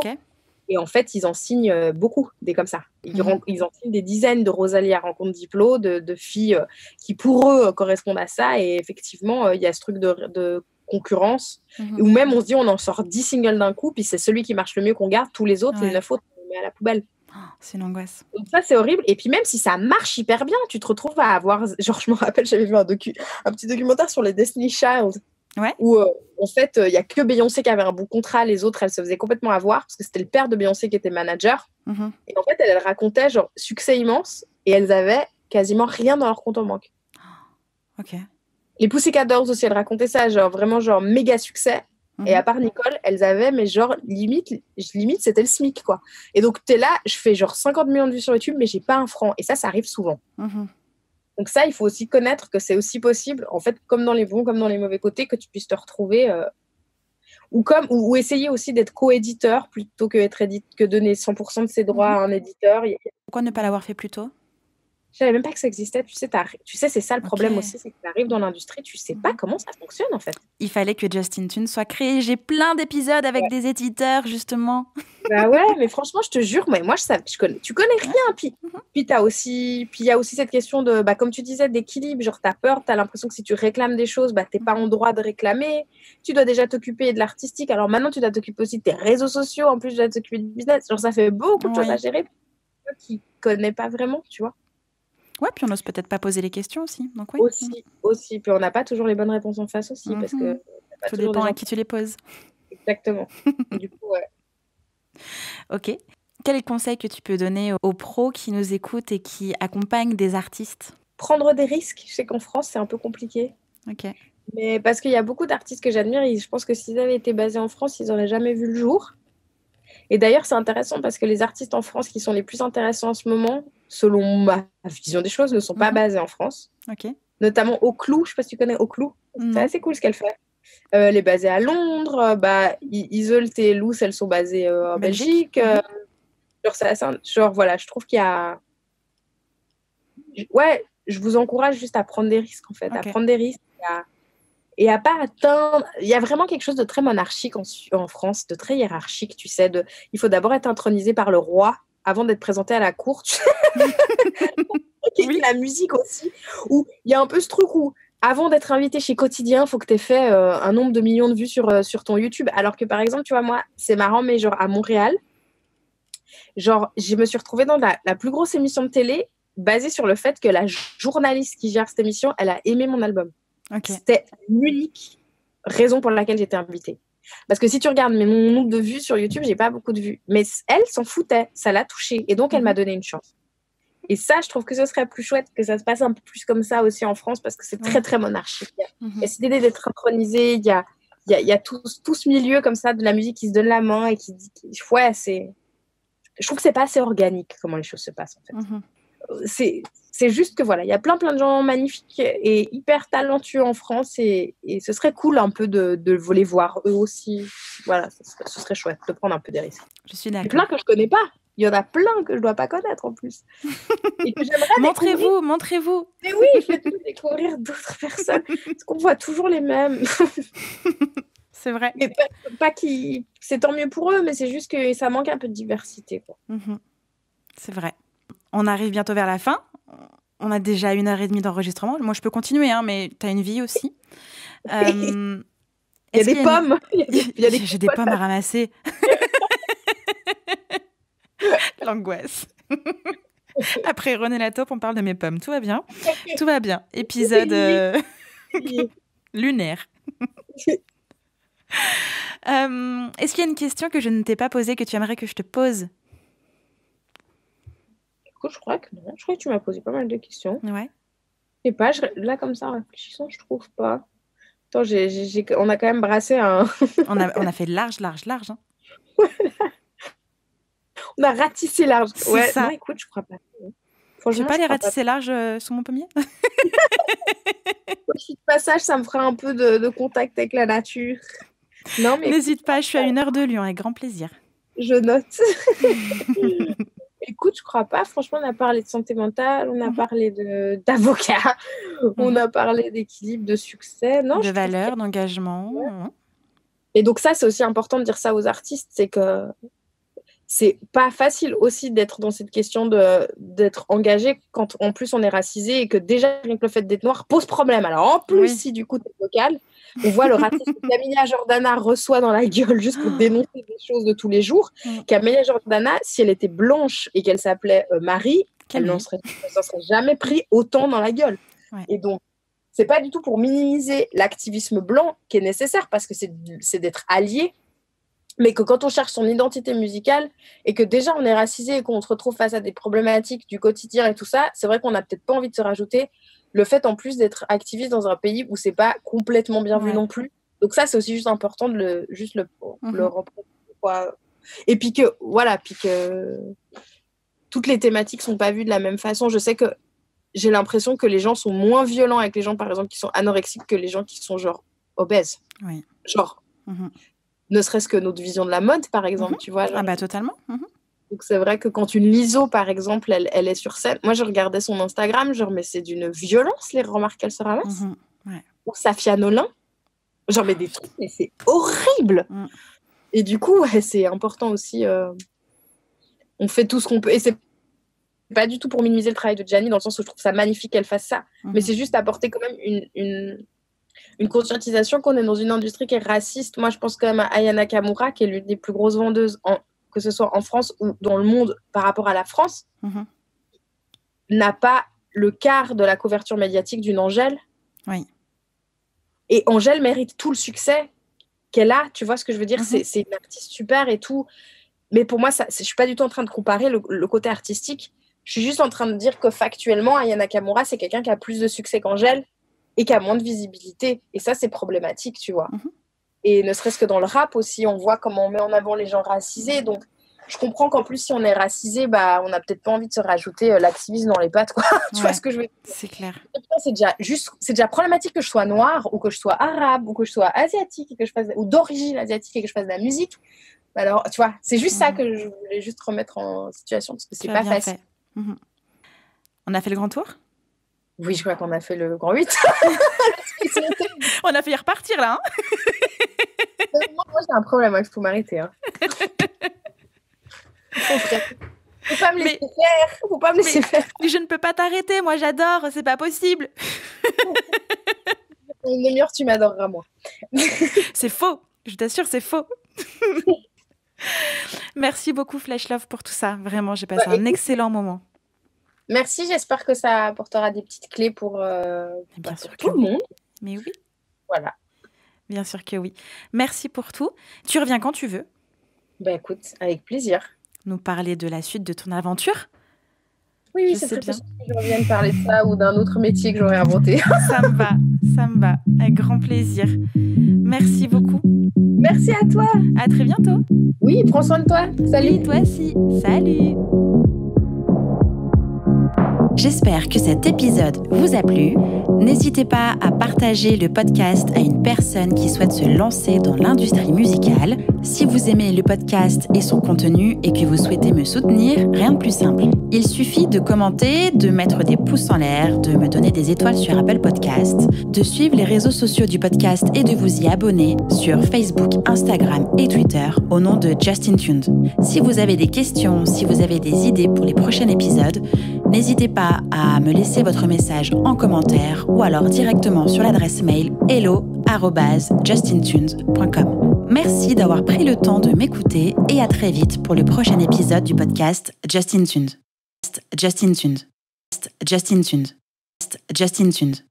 Et en fait, ils en signent beaucoup, des comme ça. Ils en signent des dizaines de Rosalie à rencontre Diplo, de filles qui, pour eux, correspondent à ça. Et effectivement, il y a ce truc de concurrence, où même on se dit, on en sort 10 singles d'un coup, puis c'est celui qui marche le mieux qu'on garde, tous les autres, les 9 autres, on met à la poubelle. C'est une angoisse. Donc ça, c'est horrible. Et puis même si ça marche hyper bien, tu te retrouves à avoir... Genre, je me rappelle, j'avais vu un petit documentaire sur les Destiny Child, où en fait, il n'y a que Beyoncé qui avait un bon contrat, les autres, elles se faisaient complètement avoir, parce que c'était le père de Beyoncé qui était manager. Et en fait, elle racontait genre succès immense, et elles avaient quasiment rien dans leur compte en banque. Ok. Les Pussycat Dolls aussi, elles racontaient ça, genre vraiment genre méga succès. Et à part Nicole, elles avaient, mais genre, limite c'était le SMIC, quoi. Et donc, t'es là, je fais genre 50 millions de vues sur YouTube, mais j'ai pas un franc. Et ça arrive souvent. Donc ça, il faut aussi connaître que c'est aussi possible, en fait, comme dans les bons, comme dans les mauvais côtés, que tu puisses te retrouver... ou essayer aussi d'être co-éditeur, plutôt que donner 100% de ses droits à un éditeur. Pourquoi ne pas l'avoir fait plus tôt? Je savais même pas que ça existait. Tu sais, c'est ça le problème aussi, c'est que tu arrives dans l'industrie, tu sais pas comment ça fonctionne en fait. Il fallait que Just In Tune soit créé. J'ai plein d'épisodes avec des éditeurs justement. Bah ouais, mais franchement, je te jure, mais moi tu connais rien. Puis il y a aussi cette question de, comme tu disais, d'équilibre. Genre, t'as peur, t'as l'impression que si tu réclames des choses, t'es pas en droit de réclamer. Tu dois déjà t'occuper de l'artistique. Alors maintenant, tu dois t'occuper aussi de tes réseaux sociaux. En plus, tu dois t'occuper du business. Genre, ça fait beaucoup de choses à gérer. Qui connaît pas vraiment, tu vois. Ouais, puis on n'ose peut-être pas poser les questions aussi. Donc oui. Aussi. Puis on n'a pas toujours les bonnes réponses en face aussi, parce que tout dépend à qui tu les poses. Exactement. Du coup, ouais. Ok. Quel est le conseil que tu peux donner aux pros qui nous écoutent et qui accompagnent des artistes? Prendre des risques. Je sais qu'en France, c'est un peu compliqué. Ok. Mais parce qu'il y a beaucoup d'artistes que j'admire, et je pense que s'ils avaient été basés en France, ils n'auraient jamais vu le jour. Et d'ailleurs, c'est intéressant parce que les artistes en France qui sont les plus intéressants en ce moment, selon ma vision des choses, ne sont pas basés en France. Ok. Notamment Oclou, je ne sais pas si tu connais Oclou. C'est assez cool ce qu'elle fait. Elle est basée à Londres. Iseult et Loose, elles sont basées en Belgique. Voilà, je trouve qu'il y a... Ouais, je vous encourage juste à prendre des risques, en fait. À prendre des risques et à pas atteindre... Il y a vraiment quelque chose de très monarchique en France, de très hiérarchique, tu sais. Il faut d'abord être intronisé par le roi avant d'être présenté à la cour. Et la musique aussi, où il y a un peu ce truc où avant d'être invité chez Quotidien, il faut que tu aies fait un nombre de millions de vues sur ton YouTube. Alors que par exemple, tu vois, moi, c'est marrant, mais genre à Montréal, genre, je me suis retrouvée dans la plus grosse émission de télé basée sur le fait que la journaliste qui gère cette émission, elle a aimé mon album. C'était l'unique raison pour laquelle j'étais invitée. Parce que si tu regardes mon nombre de vues sur YouTube, j'ai pas beaucoup de vues. Mais elle s'en foutait, ça l'a touchée. Et donc, elle m'a donné une chance. Et ça, je trouve que ce serait plus chouette que ça se passe un peu plus comme ça aussi en France, parce que c'est très, très monarchique. Il y a cette idée d'être intronisé, il y a tout ce milieu comme ça de la musique qui se donne la main et qui dit... Ouais, je trouve que c'est pas assez organique comment les choses se passent, en fait. C'est juste que voilà, il y a plein de gens magnifiques et hyper talentueux en France et ce serait cool un peu de les voir eux aussi. Voilà, ce serait chouette de prendre un peu des risques. Je suis d'accord. Il y a plein que je connais pas. Il y en a plein que je dois pas connaître en plus. Et que j'aimerais montrez-vous. Mais oui, je vais découvrir d'autres personnes parce qu'on voit toujours les mêmes. C'est vrai. Mais pas qui, c'est tant mieux pour eux, mais c'est juste que ça manque un peu de diversité, quoi. C'est vrai. On arrive bientôt vers la fin. On a déjà 1h30 d'enregistrement. Moi, je peux continuer, hein, mais tu as une vie aussi. Il y a des pommes. J'ai des pommes à ramasser. L'angoisse. Après René Lataupe, on parle de mes pommes. Tout va bien. Tout va bien. Épisode lunaire. Est-ce qu'il y a une question que je ne t'ai pas posée que tu aimerais que je te pose? Je crois que non. Je crois que tu m'as posé pas mal de questions. Ouais. Je sais pas, là comme ça en réfléchissant, je trouve pas. Attends, on a quand même brassé un... on a fait large. Hein. On a ratissé large. C'est ça. Non, écoute, je crois pas. Tu veux pas les ratisser large sous mon pommier? Je suis de passage, ça me fera un peu de contact avec la nature. Non, mais n'hésite pas, je suis à 1 heure de Lyon, avec grand plaisir. Je note. Écoute, je crois pas. Franchement, on a parlé de santé mentale, on a parlé d'avocat, on a parlé d'équilibre, de succès. Non, de valeur, d'engagement. Et donc ça, c'est aussi important de dire ça aux artistes, c'est que c'est pas facile aussi d'être dans cette question d'être engagé quand en plus on est racisé et que déjà rien que le fait d'être noir pose problème. Alors en plus, si du coup t'es local, on voit le racisme que Camélia Jordana reçoit dans la gueule juste pour dénoncer des choses de tous les jours. Camélia Jordana, si elle était blanche et qu'elle s'appelait Marie, elle n'en serait jamais pris autant dans la gueule. Ouais. Et donc, c'est pas du tout pour minimiser l'activisme blanc qui est nécessaire parce que c'est d'être allié, mais que quand on cherche son identité musicale et que déjà on est racisé et qu'on se retrouve face à des problématiques du quotidien et tout ça, c'est vrai qu'on n'a peut-être pas envie de se rajouter le fait en plus d'être activiste dans un pays où c'est pas complètement bien vu non plus. Donc ça, c'est aussi juste important de le représenter, quoi. Et puis que toutes les thématiques sont pas vues de la même façon. Je sais que j'ai l'impression que les gens sont moins violents avec les gens, par exemple, qui sont anorexiques que les gens qui sont genre obèses. Oui. Genre, ne serait-ce que notre vision de la mode, par exemple, tu vois. Genre, Totalement. Donc c'est vrai que quand une Lizzo, par exemple, elle est sur scène, moi je regardais son Instagram, genre mais c'est d'une violence les remarques qu'elle se ramasse. Ou Safia Nolin, genre mais des trucs, mais c'est horrible. Et du coup, c'est important aussi, on fait tout ce qu'on peut, et c'est pas du tout pour minimiser le travail de Gianni, dans le sens où je trouve ça magnifique qu'elle fasse ça, mais c'est juste apporter quand même une conscientisation qu'on est dans une industrie qui est raciste. Moi je pense quand même à Aya Nakamura, qui est l'une des plus grosses vendeuses que ce soit en France ou dans le monde par rapport à la France, n'a pas le quart de la couverture médiatique d'une Angèle. Oui. Et Angèle mérite tout le succès qu'elle a, tu vois ce que je veux dire, c'est une artiste super et tout. Mais pour moi, je ne suis pas du tout en train de comparer le côté artistique. Je suis juste en train de dire que factuellement, Aya Nakamura, c'est quelqu'un qui a plus de succès qu'Angèle et qui a moins de visibilité. Et ça, c'est problématique, tu vois. Et ne serait-ce que dans le rap aussi, on voit comment on met en avant les gens racisés. Donc, je comprends qu'en plus, si on est racisé, on n'a peut-être pas envie de se rajouter l'activisme dans les pattes, quoi. Tu vois ce que je veux dire ? C'est clair. C'est déjà problématique que je sois noire ou que je sois arabe ou que je sois asiatique et ou d'origine asiatique et que je fasse de la musique. Alors, tu vois, c'est juste ça que je voulais juste remettre en situation parce que c'est pas facile. On a fait le grand tour ? Oui, je crois qu'on a fait le grand 8. On a failli repartir, là. Moi, j'ai un problème, il faut m'arrêter. Faut pas me laisser faire. Faut pas me laisser faire. Je ne peux pas t'arrêter, moi j'adore, c'est pas possible. Une demi-heure, tu m'adoreras, moi. C'est faux, je t'assure, c'est faux. Merci beaucoup, Flash Love, pour tout ça. Vraiment, j'ai passé un excellent moment. Merci, j'espère que ça apportera des petites clés pour tout le monde. Mais oui. Voilà. Bien sûr que oui. Merci pour tout. Tu reviens quand tu veux. Écoute, avec plaisir. Nous parler de la suite de ton aventure. Oui, c'est très possible que je revienne parler de ça ou d'un autre métier que j'aurais inventé. Ça me va, avec grand plaisir. Merci beaucoup. Merci à toi. À très bientôt. Oui, prends soin de toi. Salut. Oui, toi aussi. Salut. J'espère que cet épisode vous a plu. N'hésitez pas à partager le podcast à une personne qui souhaite se lancer dans l'industrie musicale. Si vous aimez le podcast et son contenu et que vous souhaitez me soutenir, rien de plus simple. Il suffit de commenter, de mettre des pouces en l'air, de me donner des étoiles sur Apple Podcasts, de suivre les réseaux sociaux du podcast et de vous y abonner sur Facebook, Instagram et Twitter au nom de Just In Tuned. Si vous avez des questions, si vous avez des idées pour les prochains épisodes, n'hésitez pas à me laisser votre message en commentaire ou alors directement sur l'adresse mail hello@justintunes.com. Merci d'avoir pris le temps de m'écouter et à très vite pour le prochain épisode du podcast Just In Tuned. Just In Tuned. Just In Tuned. Just In Tuned.